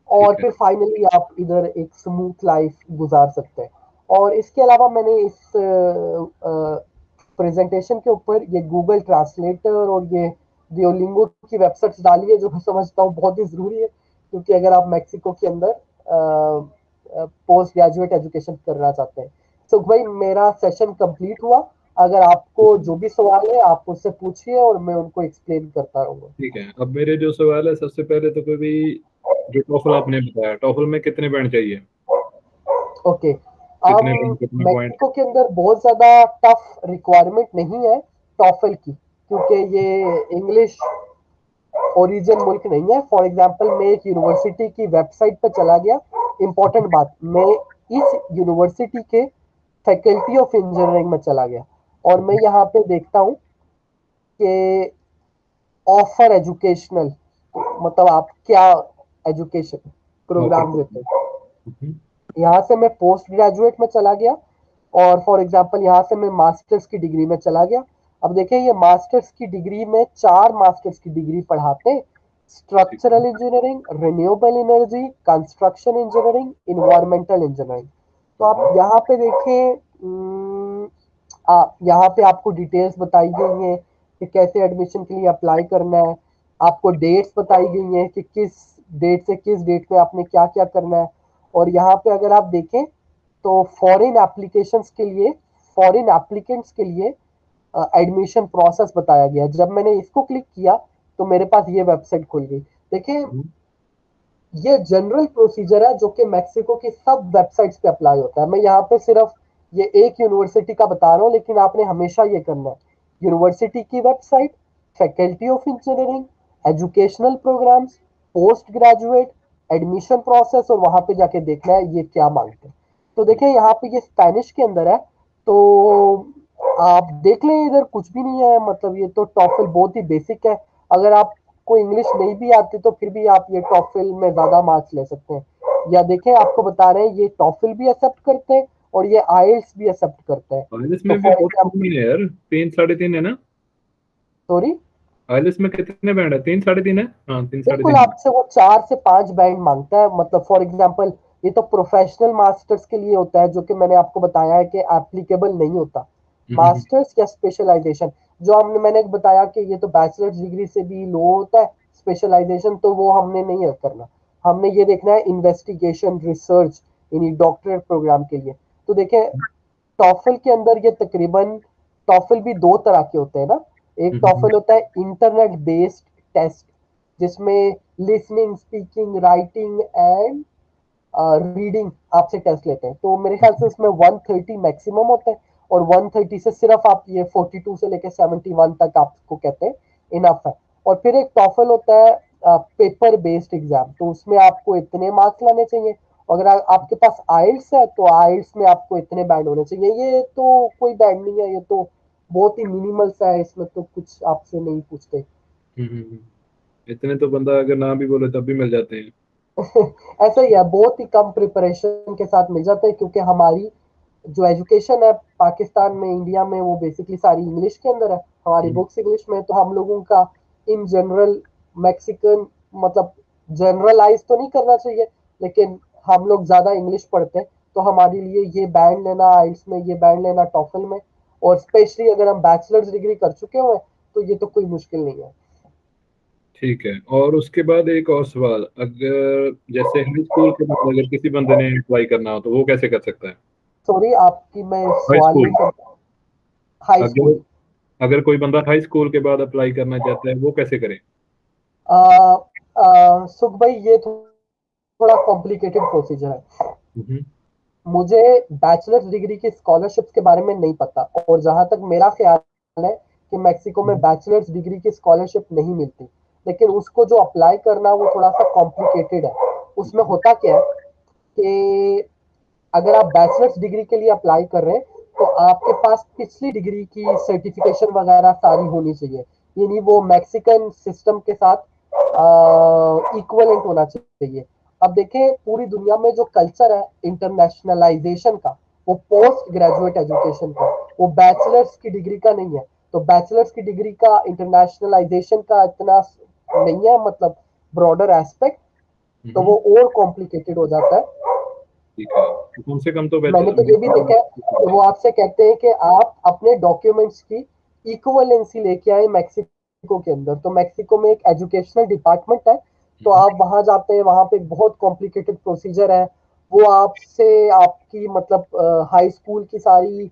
और ठीक है। फिर फाइनली आप इधर एक स्मूथ लाइफ गुजार सकते हैं। और इसके अलावा मैंने इस प्रेजेंटेशन के ऊपर ये गूगल ट्रांसलेटर और ये डियोलिंगो की वेबसाइट्स डाली है, जो मैं समझता हूँ बहुत ही जरूरी है, क्योंकि अगर आप मेक्सिको के अंदर पोस्ट ग्रेजुएट एजुकेशन करना चाहते हैं। तो भाई मेरा सेशन कंप्लीट हुआ। अगर आपको जो भी सवाल है आप मुझसे पूछिए और मैं उनको एक्सप्लेन करता रहूंगा। ठीक है, अब मेरे जो सवाल है, सबसे पहले तो कभी जो टॉफल आपने बताया, टॉफल में कितने बैंड चाहिए? ओके, कितने बैंड, कितने पॉइंट? मेक्सिको के अंदर बहुत ज्यादा टफ रिक्वायरमेंट नहीं है टॉफल की, क्योंकि ये इंग्लिश ओरिजिन मुल्क नहीं है। फॉर एग्जांपल मैं एक यूनिवर्सिटी की वेबसाइट पर चला गया, इंपॉर्टेंट बात, मैं इस यूनिवर्सिटी के फैकल्टी ऑफ इंजीनियरिंग में चला गया, और मैं यहाँ पे देखता हूँ कि ऑफर एजुकेशनल, मतलब आप क्या एजुकेशन, प्रोग्राम देते हैं। हम्म, यहाँ से मैं पोस्ट ग्रेजुएट में चला गया और फॉर एग्जांपल यहाँ से मैं मास्टर्स की डिग्री में चला गया। अब देखें ये मास्टर्स की डिग्री में 4 मास्टर्स की डिग्री पढ़ाते हैं, ठीक है। Structural engineering, renewable energy, construction engineering, environmental engineering. तो आप यहाँ पे देखें, यहाँ पे आपको डिटेल्स बताई गई हैं कि कैसे एडमिशन के लिए अप्लाई करना है, आपको डेट्स बताई गई हैं कि किस डेट से किस डेट में आपने क्या क्या करना है। और यहाँ पे अगर आप देखें तो फॉरेन एप्लीकेशंस के लिए, फॉरेन एप्लीकेंट्स के लिए एडमिशन प्रोसेस बताया गया। जब मैंने इसको क्लिक किया तो मेरे पास ये वेबसाइट खुल गई। देखिए ये जनरल प्रोसीजर है जो कि मैक्सिको की सब वेबसाइट्स पे अप्लाई होता है। मैं यहाँ पे सिर्फ ये एक यूनिवर्सिटी का बता रहा हूँ, लेकिन आपने हमेशा ये करना है, यूनिवर्सिटी की website, faculty of engineering, educational programmes, post graduate, admission process, और वहां पे जाके देखना है ये क्या मांगते हैं। तो देखें यहाँ पे ये स्पेनिश के अंदर है, तो आप देख लें इधर कुछ भी नहीं है, मतलब ये तो टॉफल बहुत ही बेसिक है। अगर आपको इंग्लिश नहीं भी आती तो फिर भी आप ये टॉफल में ज्यादा मार्क्स ले सकते हैं। या देखें आपको बता रहे हैं ये टॉफल भी एक्सेप्ट करते हैं और ये आईएल्स भी एक्सेप्ट करते हैं। आइलेस तो में भी फॉर बहुत एग्जाम्पल, कम है यार, 3 साढ़े 3 है ना? सॉरी, आइलेस में कितने बैंड है? 3 साढ़े 3 है, हाँ 3 साढ़े बिल्कुल तीन है। आपसे वो 4 से 5 बैंड मांगता है। मतलब फॉर एग्जाम्पल ये तो प्रोफेशनल मास्टर्स के लिए होता है, जो कि मैंने आपको बताया है कि एप्लीकेबल नहीं होता। हम्म, मास्टर्स या स्पेशलाइजेशन, जो हमने मैंने बताया कि ये तो बैचलर्स डिग्री से भी लो होता है, स्पेशलाइजेशन तो वो हमने नहीं करना। हमने ये देखना है इन्वेस्टिगेशन रिसर्च यानी डॉक्टरेट प्रोग्राम के लिए। तो देखें टॉफल के अंदर ये तकरीबन, टॉफल भी 2 तरह के होते हैं ना। एक हम्म, टॉफल होता है इंटरनेट बेस्ड टेस्ट, जिसमें listening, speaking, writing and reading आपसे टेस्ट लेते हैं। तो मेरे ख्याल से उसमें 130 मैक्सिमम होता है, और 130 से सिर्फ आप ये 42 से लेकर 71 तक आपको कहते हैं इनफ है। और फिर एक टॉफल होता है पेपर बेस्ड एग्जाम, तो उसमें आपको इतने मार्क्स लाने चाहिए। अगर आपके पास आइल्स है तो आइल्स में आपको इतने बैंड होने चाहिए। ये तो कोई बैंड नहीं है, ये तो बहुत ही मिनिमल सा है, इसमें तो कुछ आपसे नहीं पूछते। इतने तो बंदा अगर ना भी बोले तब भी मिल जाते हैं। ऐसा ही है, बहुत ही कम प्रिपरेशन के साथ मिल जाता है, क्योंकि हमारी जो एजुकेशन है पाकिस्तान में, इंडिया में, वो बेसिकली सारी इंग्लिश के अंदर है, हमारी हम्म, बुक्स इंग्लिश में है। तो हम लोगों का इन जनरल मैक्सिकन, मतलब जनरलाइज तो नहीं करना चाहिए, लेकिन हम लोग ज्यादा इंग्लिश पढ़ते हैं। तो हमारे लिए ये बैंड लेना आइल्स में, ये बैंड लेना टॉफल में, और स्पेशली अगर हम बैचलर्स डिग्री कर चुके हुए हैं तो ये तो कोई मुश्किल नहीं है। ठीक है। और उसके बाद एक और सवाल, अगर जैसे हाई स्कूल के बाद अगर किसी बंदे ने अप्लाई करना हो तो वो कैसे कर सकता है? सॉरी, आपकी मैं हाई सवाल स्कूल, नहीं कर, हाई अगर स्कूल। अगर कोई बंदा हाई स्कूल के बाद अप्लाई करना चाहता है वो कैसे करे? सुख भाई ये थोड़ा कॉम्प्लिकेटेड प्रोसीजर है। हम्म, मुझे बैचलर्स डिग्री की स्कॉलरशिप्स के बारे में नहीं पता, और जहां तक मेरा ख्याल है कि मैक्सिको में हम्म, बैचलर्स डिग्री की स्कॉलरशिप नहीं मिलती। लेकिन उसको जो अप्लाई करना वो थोड़ा सा कॉम्प्लिकेटेड है। उसमें होता क्या है कि अगर आप बैचलर्स डिग्री के लिए अप्लाई कर रहे हैं तो आपके पास पिछली डिग्री की सर्टिफिकेशन वगैरह सारी होनी चाहिए, यानी वो मैक्सिकन सिस्टम के साथ इक्वलेंट होना चाहिए। अब देखें पूरी दुनिया में जो कल्चर है इंटरनेशनलाइजेशन का, वो पोस्ट ग्रेजुएट एजुकेशन का, वो बैचलर्स की डिग्री का नहीं है। तो बैचलर्स की डिग्री का इंटरनेशनलाइजेशन का इतना नहीं है, मतलब ब्रॉडर एस्पेक्ट, तो हम्म, वो और कॉम्प्लिकेटेड हो जाता है। ठीक है, तो कम से कम तो मैंने तो ये भी देखा है कि वो आपसे कहते हैं कि आप अपने डॉक्यूमेंट्स की इक्वलेंसी लेके आए मैक्सिको के अंदर। तो मैक्सिको में एक एजुकेशनल डिपार्टमेंट है, तो हम्म, आप वहां जाते हैं, वहां पे एक बहुत कॉम्प्लिकेटेड प्रोसीजर है। वो आपसे आपकी मतलब हाई स्कूल की सारी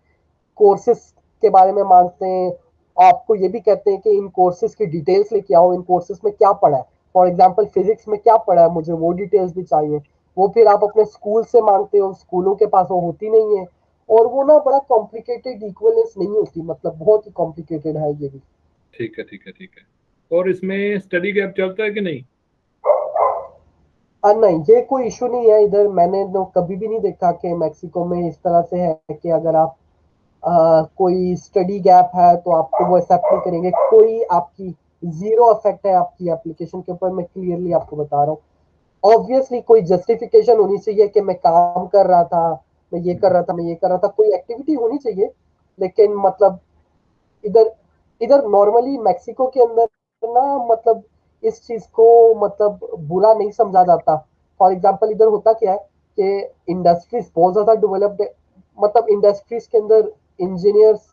कोर्सेज के बारे में मांगते हैं। आपको ये भी कहते हैं कि इन कोर्सेज की डिटेल्स लेके आओ, इन कोर्सेज में क्या पढ़ा है। फॉर एग्जाम्पल फिजिक्स में क्या पढ़ा है, मुझे वो डिटेल्स भी चाहिए। वो फिर आप अपने स्कूल से मांगते हो, स्कूलों के पास वो होती नहीं है। और वो ना बड़ा कॉम्प्लिकेटेड इक्वलेंस नहीं होती, मतलब बहुत ही कॉम्प्लिकेटेड है ये भी। ठीक है, ठीक है, ठीक है। और इसमें स्टडी गैप चलता है कि नहीं? नहीं, ये कोई इशू नहीं है इधर। मैंने तो कभी भी नहीं देखा कि मैक्सिको में इस तरह से है कि अगर आप कोई स्टडी गैप है तो आपको वो एक्सेप्ट नहीं करेंगे। कोई आपकी जीरो इफेक्ट है आपकी एप्लीकेशन के ऊपर, मैं क्लियरली आपको बता रहा हूँ। ऑब्वियसली कोई जस्टिफिकेशन होनी चाहिए कि मैं काम कर रहा था, मैं ये कर रहा था, मैं ये कर रहा था, कोई एक्टिविटी होनी चाहिए। लेकिन मतलब इधर इधर नॉर्मली मैक्सिको के अंदर ना, मतलब इस चीज को मतलब बुरा नहीं समझा जाता। फॉर एग्जाम्पल इधर होता क्या है कि इंडस्ट्रीज बहुत ज्यादा डेवलप्ड है, मतलब इंडस्ट्रीज के अंदर इंजीनियर्स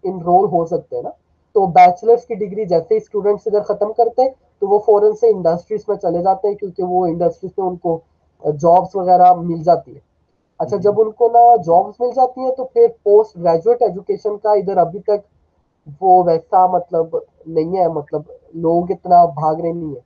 इनरोल हो सकते हैं ना। तो बैचलर्स की डिग्री जैसे ही स्टूडेंट्स इधर खत्म करते हैं तो वो फौरन से इंडस्ट्रीज में चले जाते हैं, क्योंकि वो इंडस्ट्रीज में उनको जॉब्स वगैरह मिल जाती है। अच्छा, जब उनको ना जॉब्स मिल जाती है तो फिर पोस्ट ग्रेजुएट एजुकेशन का इधर अभी तक वो वैसा मतलब नहीं है, मतलब लोग इतना भाग रहे नहीं है।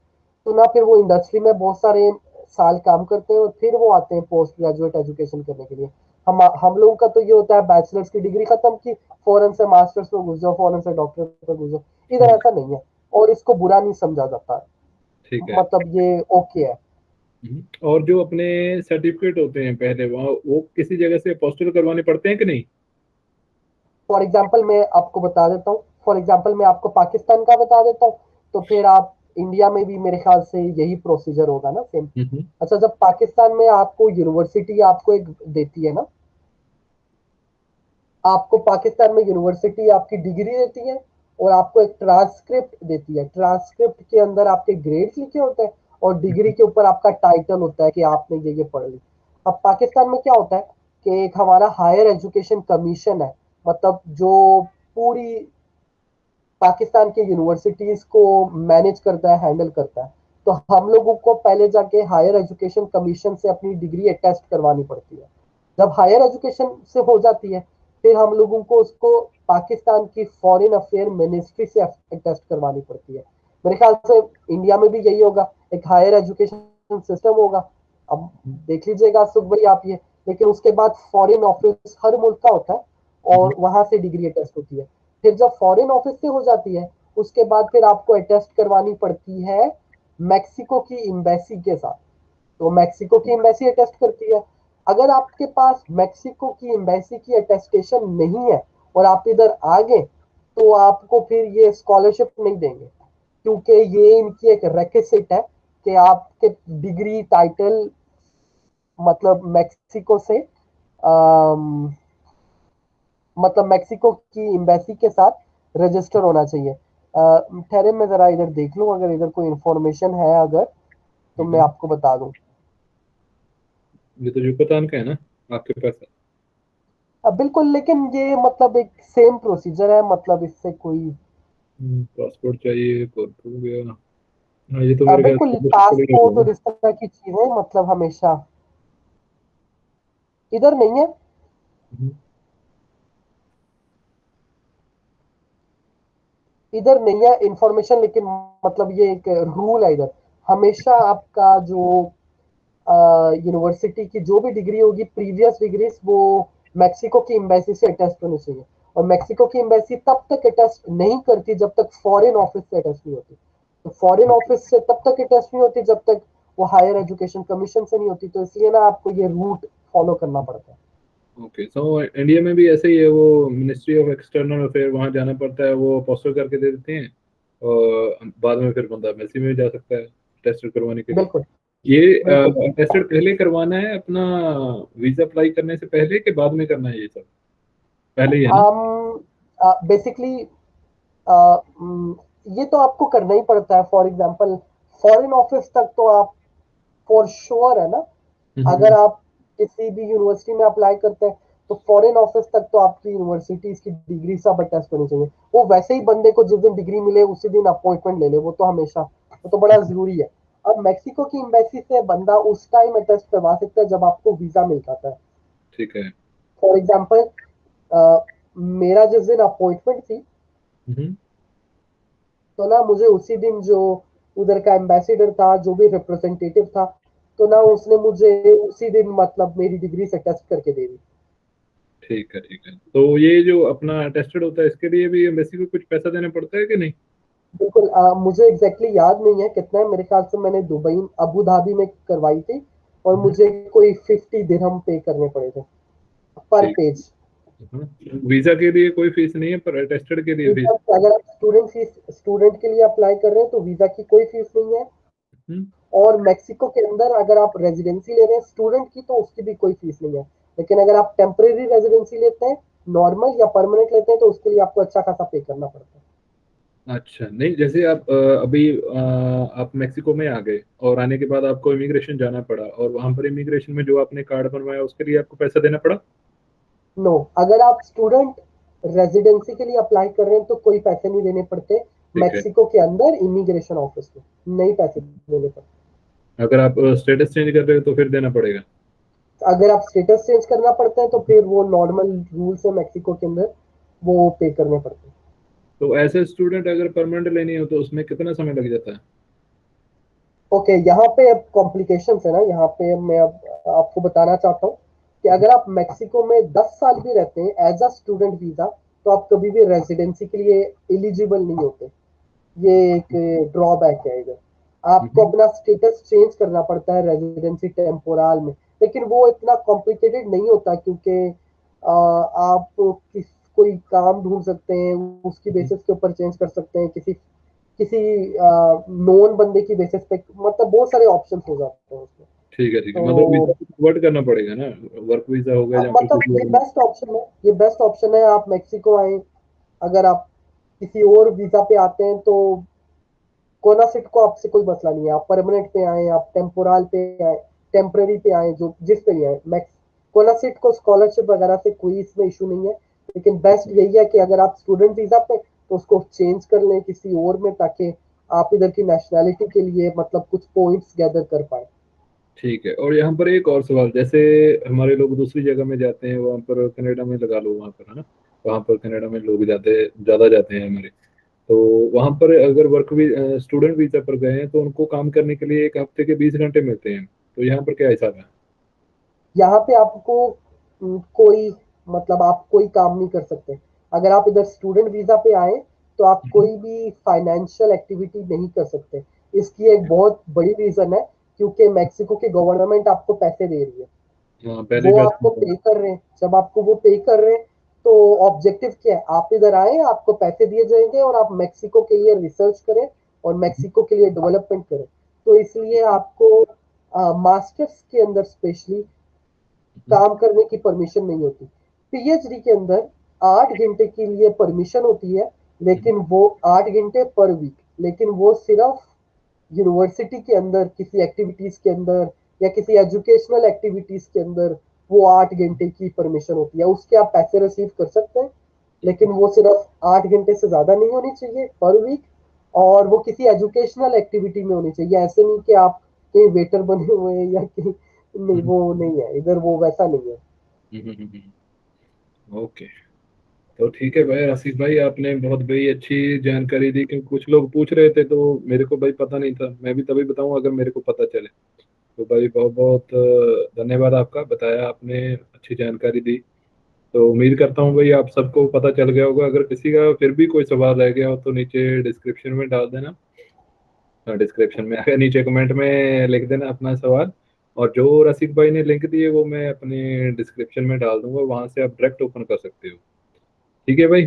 तो ना फिर वो इंडस्ट्री में बहुत सारे साल काम करते हैं और फिर वो आते हैं पोस्ट ग्रेजुएट एजुकेशन करने के लिए। हम लोगों का तो ये होता है बैचलर्स की डिग्री खत्म की, फौरन से मास्टर्स में घुस जाओ, फौरन से डॉक्टर पे घुस जाओ। इधर हम्म, ऐसा नहीं है और इसको बुरा नहीं समझा जाता, ठीक है। मतलब ये ओके है। और जो अपने सर्टिफिकेट होते हैं पहले वहाँ वो किसी जगह से अपोस्टल करवाने पड़ते हैं कि नहीं? फॉर एग्जाम्पल मैं आपको बता देता हूँ, फॉर एग्जाम्पल मैं आपको पाकिस्तान का बता देता हूँ, तो फिर आप इंडिया में भी मेरे ख्याल से यही प्रोसीजर होगा ना, सेम। हम्म। अच्छा, जब पाकिस्तान में आपको यूनिवर्सिटी आपको एक देती है ना, आपको पाकिस्तान में यूनिवर्सिटी आपकी डिग्री देती है और आपको एक ट्रांसक्रिप्ट देती है। ट्रांसक्रिप्ट के अंदर आपके ग्रेड्स लिखे होते हैं और डिग्री के ऊपर आपका टाइटल होता है कि आपने ये पढ़ ली। अब पाकिस्तान में क्या होता है कि एक हमारा हायर एजुकेशन कमीशन है, मतलब जो पूरी पाकिस्तान के यूनिवर्सिटीज को मैनेज करता है, हैंडल करता है। तो हम लोगों को पहले जाके हायर एजुकेशन कमीशन से अपनी डिग्री अटेस्ट करवानी पड़ती है। जब हायर एजुकेशन से हो जाती है फिर हम लोगों को उसको पाकिस्तान की फॉरेन अफेयर मिनिस्ट्री से अटेस्ट करवानी पड़ती है। मेरे ख्याल से इंडिया में भी यही होगा, एक हायर एजुकेशन सिस्टम होगा। अब देख लीजिएगा सुख भाई आप ये, लेकिन उसके बाद फॉरेन ऑफिस हर मुल्क का होता है हम्म, और वहां से डिग्री अटेस्ट होती है। फिर जब फॉरेन ऑफिस से हो जाती है उसके बाद फिर आपको अटेस्ट करवानी पड़ती है मैक्सिको की एम्बेसी के साथ। तो मैक्सिको की एम्बेसी अटेस्ट करती है। अगर आपके पास मैक्सिको की एम्बेसी की अटेस्टेशन नहीं है और आप इधर आ गए तो आपको फिर ये स्कॉलरशिप नहीं देंगे, क्योंकि ये इनकी एक रेक्विजिट है कि आपके डिग्री टाइटल मतलब मैक्सिको से मतलब मैक्सिको की एम्बेसी के साथ रजिस्टर होना चाहिए। ठहरे मैं जरा इधर देख लूं, अगर इधर कोई इंफॉर्मेशन है अगर, तो मैं हम्म। आपको बता दूं। ये तो युक्तान का है ना आपके पास? बिल्कुल, लेकिन ये मतलब एक सेम प्रोसीजर है, मतलब इससे कोई पासपोर्ट चाहिए, कोर्ट हो गया। हाँ, ये तो मेरे ख्याल बिल्कुल से मुश्किल पड़ेगा पासपोर्ट होगा। और इस तरह की चीजें मतलब हमेशा इधर नहीं है। हम्म, इधर नहीं है इंफॉर्मेशन, लेकिन मतलब ये एक रूल है इधर। हमेशा आपका जो यूनिवर्सिटी की जो भी डिग्री होगी, प्रीवियस डिग्रीज, वो मैक्सिको की एम्बेसी से अटेस्ट होनी चाहिए। और मैक्सिको की एम्बेसी तब तक अटेस्ट नहीं करती जब तक फॉरेन ऑफिस से अटेस्ट नहीं होती। तो फॉरेन ऑफिस से तब तक अटेस्ट नहीं होती जब तक वो हायर एजुकेशन कमीशन से नहीं होती। तो इसलिए ना आपको ये रूट फॉलो करना पड़ता है। ओके, सो इंडिया में भी ऐसे ही है, वो मिनिस्ट्री ऑफ एक्सटर्नल अफेयर वहाँ जाना पड़ता है, वो पोस्टर करके दे देते हैं और बाद में फिर बंदा एम्बेसी में जा सकता है टेस्ट करवाने के लिए। बिल्कुल बिल्कुल। ये टेस्ट पहले करवाना है अपना वीजा अप्लाई करने से पहले के बाद में करना है ये सब? पहले ही है ना? बेसिकली ये तो आपको करना ही पड़ता है। फॉर एग्जांपल फॉरेन ऑफिस तक तो आप फॉर श्योर है ना, अगर हम्म, आप किसी भी यूनिवर्सिटी में अप्लाई करते हैं तो फॉरेन ऑफिस तक तो आपकी यूनिवर्सिटी की डिग्री सब अटेस्ट होनी चाहिए। वो वैसे ही बंदे को जिस दिन डिग्री मिले उसी दिन अपॉइंटमेंट ले ले, वो तो हमेशा, वो तो बड़ा जरूरी है। अब मैक्सिको की एम्बेसी से बंदा उस टाइम अटेस्ट करवा सकता है जब आपको वीजा मिल जाता है। ठीक है। फॉर एग्जाम्पल मेरा जिस दिन अपॉइंटमेंट थी हम्म, तो ना मुझे उसी दिन जो उधर का एम्बेसडर था, जो भी रिप्रेजेंटेटिव था, तो ना उसने मुझे उसी दिन मतलब मेरी डिग्री से टेस्ट करके दे दी। ठीक है। ठीक है, तो ये जो अपना टेस्टेड होता है इसके लिए भी एम्बेसी को कुछ पैसा देना पड़ता है कि नहीं? बिल्कुल। मुझे एग्जैक्टली याद नहीं है कितना है, मेरे ख्याल से मैंने दुबई अबू धाबी में करवाई थी और हम्म, मुझे कोई 50 दिरहम पे करने पड़े थे पर ठीक। पेज। हाँ, वीजा के लिए कोई फीस नहीं है पर टेस्टेड के लिए फीस? वीजा अगर आप स्टूडेंट के लिए अप्लाई कर रहे हैं तो वीजा की कोई फीस नहीं है। हम्म, और मैक्सिको के अंदर अगर आप रेजिडेंसी ले रहे हैं स्टूडेंट की, तो उसकी भी कोई फीस नहीं है। लेकिन अगर आप टेम्परेरी रेजिडेंसी लेते हैं, नॉर्मल या परमानेंट लेते हैं, तो उसके लिए आपको अच्छा खासा पे करना पड़ता है। अच्छा, नहीं जैसे आप अभी आप मेक्सिको में आ गए और आने के बाद आपको इमिग्रेशन जाना पड़ा और वहां पर इमिग्रेशन में जो आपने कार्ड बनवाया उसके लिए आपको पैसा देना पड़ा? नो, अगर आप स्टूडेंट रेजिडेंसी के लिए अप्लाई कर रहे हैं तो कोई पैसे नहीं देने पड़ते। ठीक है। मैक्सिको के अंदर इमिग्रेशन ऑफिस में नहीं पैसे देने पड़ते। अगर आप स्टेटस चेंज कर रहे हो तो फिर देना पड़ेगा? अगर आप स्टेटस चेंज करना पड़ता है तो फिर वो नॉर्मल रूल्स है मैक्सिको के अंदर, वो पे करने पड़ते हैं। तो ऐसे स्टूडेंट अगर परमानेंट लेनी हो तो उसमें कितना समय लग जाता है? ओके, यहाँ पे अब कॉम्प्लिकेशन है ना, यहाँ पे मैं अब आपको बताना चाहता हूँ कि अगर आप मैक्सिको में 10 साल भी रहते हैं एज अ स्टूडेंट वीजा, तो आप कभी भी रेजिडेंसी के लिए एलिजिबल नहीं होते। ये एक ड्रॉबैक है इधर। आपको हम्म। अपना स्टेटस चेंज करना पड़ता है रेजिडेंसी टेम्पोरल में, लेकिन वो इतना कॉम्प्लिकेटेड नहीं होता, क्योंकि आप कोई काम ढूंढ सकते हैं, उसकी बेसिस के ऊपर चेंज कर सकते हैं, किसी किसी नोन बंदे की बेसिस पे, मतलब बहुत सारे ऑप्शन हो जाते हैं उसमें। ठीक है, ठीक है, मतलब तो वीजा कन्वर्ट करना पड़ेगा ना, वर्क वीजा हो गया या फिर मतलब किसी ये और। बेस्ट ऑप्शन है, ये बेस्ट ऑप्शन है। आप मैक्सिको आए, अगर आप किसी और वीजा पे आते हैं तो कोनासिट को आपसे कोई मसला नहीं है। आप परमानेंट पे आए, आप टेम्पोरल पे आए, टेम्पररी पे आए, जो जिस पे भी आए, मैक्स कोनासिट को स्कॉलरशिप वगैरह से कोई इसमें इशू नहीं है। लेकिन बेस्ट यही है कि अगर आप स्टूडेंट वीजा पे, तो उसको चेंज कर लें किसी और में, ताकि आप इधर की नेशनैलिटी के लिए मतलब कुछ पॉइंट्स गैदर कर पाए। ठीक है, और यहाँ पर एक और सवाल, जैसे हमारे लोग दूसरी जगह में जाते हैं, वहाँ पर कनाडा में लगा लो, वहाँ पर है ना, वहाँ पर कनाडा में लोग ज़्यादा जाते हैं हमारे। तो वहाँ पर अगर वर्क भी स्टूडेंट वीजा पर गए हैं तो उनको काम करने के लिए एक हफ्ते के 20 घंटे मिलते हैं, तो यहाँ पर क्या हिसाब है? यहाँ पे आपको कोई मतलब आप कोई काम नहीं कर सकते। अगर आप इधर स्टूडेंट वीजा पे आए, तो आप हम्म। कोई भी फाइनेंशियल एक्टिविटी नहीं कर सकते। इसकी एक बहुत बड़ी रीजन है, क्योंकि मैक्सिको की गवर्नमेंट आपको पैसे दे रही है, हाँ, पहले वो बैच आपको पे कर रहे हैं। जब आपको वो पे कर रहे हैं, तो ऑब्जेक्टिव क्या है, आप इधर आए, आपको पैसे दिए जाएंगे और आप मैक्सिको के लिए रिसर्च करें और मैक्सिको के लिए डेवलपमेंट करें। तो इसलिए आपको मास्टर्स के अंदर स्पेशली काम करने की परमिशन नहीं होती। पीएचडी के अंदर 8 घंटे के लिए परमिशन होती है, लेकिन वो 8 घंटे पर वीक, लेकिन वो सिर्फ यूनिवर्सिटी के अंदर किसी एक्टिविटीज के अंदर या किसी एजुकेशनल एक्टिविटीज के अंदर वो 8 घंटे की परमिशन होती है। उसके आप पैसे रिसीव कर सकते हैं, लेकिन वो सिर्फ 8 घंटे से ज्यादा नहीं होनी चाहिए पर वीक, और वो किसी एजुकेशनल एक्टिविटी में होनी चाहिए। ऐसे नहीं कि आप कहीं वेटर बने हुए हैं या कहीं, नहीं वो नहीं है इधर, वो वैसा नहीं है। ओके। तो ठीक है भाई आशीष भाई, आपने बहुत भाई अच्छी जानकारी दी, क्योंकि कुछ लोग पूछ रहे थे तो मेरे को भाई पता नहीं था, मैं भी तभी बताऊं अगर मेरे को पता चले। तो भाई बहुत बहुत धन्यवाद आपका, बताया आपने, अच्छी जानकारी दी। तो उम्मीद करता हूँ भाई आप सबको पता चल गया होगा, अगर किसी का फिर भी कोई सवाल रह गया हो तो नीचे डिस्क्रिप्शन में डाल देना। डिस्क्रिप्शन में आगे नीचे कमेंट में लिख देना अपना सवाल, और जो रसिक भाई ने लिंक दिए वो मैं अपने डिस्क्रिप्शन में डाल दूंगा, वहां से आप डायरेक्ट ओपन कर सकते हो। ठीक है भाई।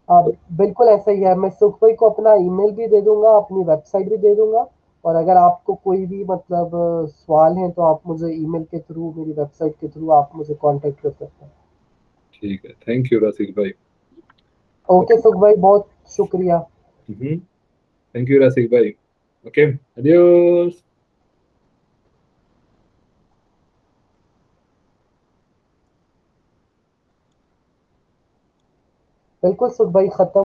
अब बिल्कुल ऐसा ही है, मैं सुख भाई को अपना ईमेल भी दे दूंगा, अपनी वेबसाइट भी दे दूंगा। और अगर आपको कोई भी मतलब सवाल है, तो आप मुझे ईमेल के थ्रू, मेरी वेबसाइट के थ्रू आप मुझे कांटेक्ट कर सकते हैं। ठीक है, थैंक यू रसिक भाई। ओके सुख भाई, बहुत शुक्रिया। थैंक यू रसिक भाई। ओके, अडियोस। बिल्कुल सुख भाई, खत्म।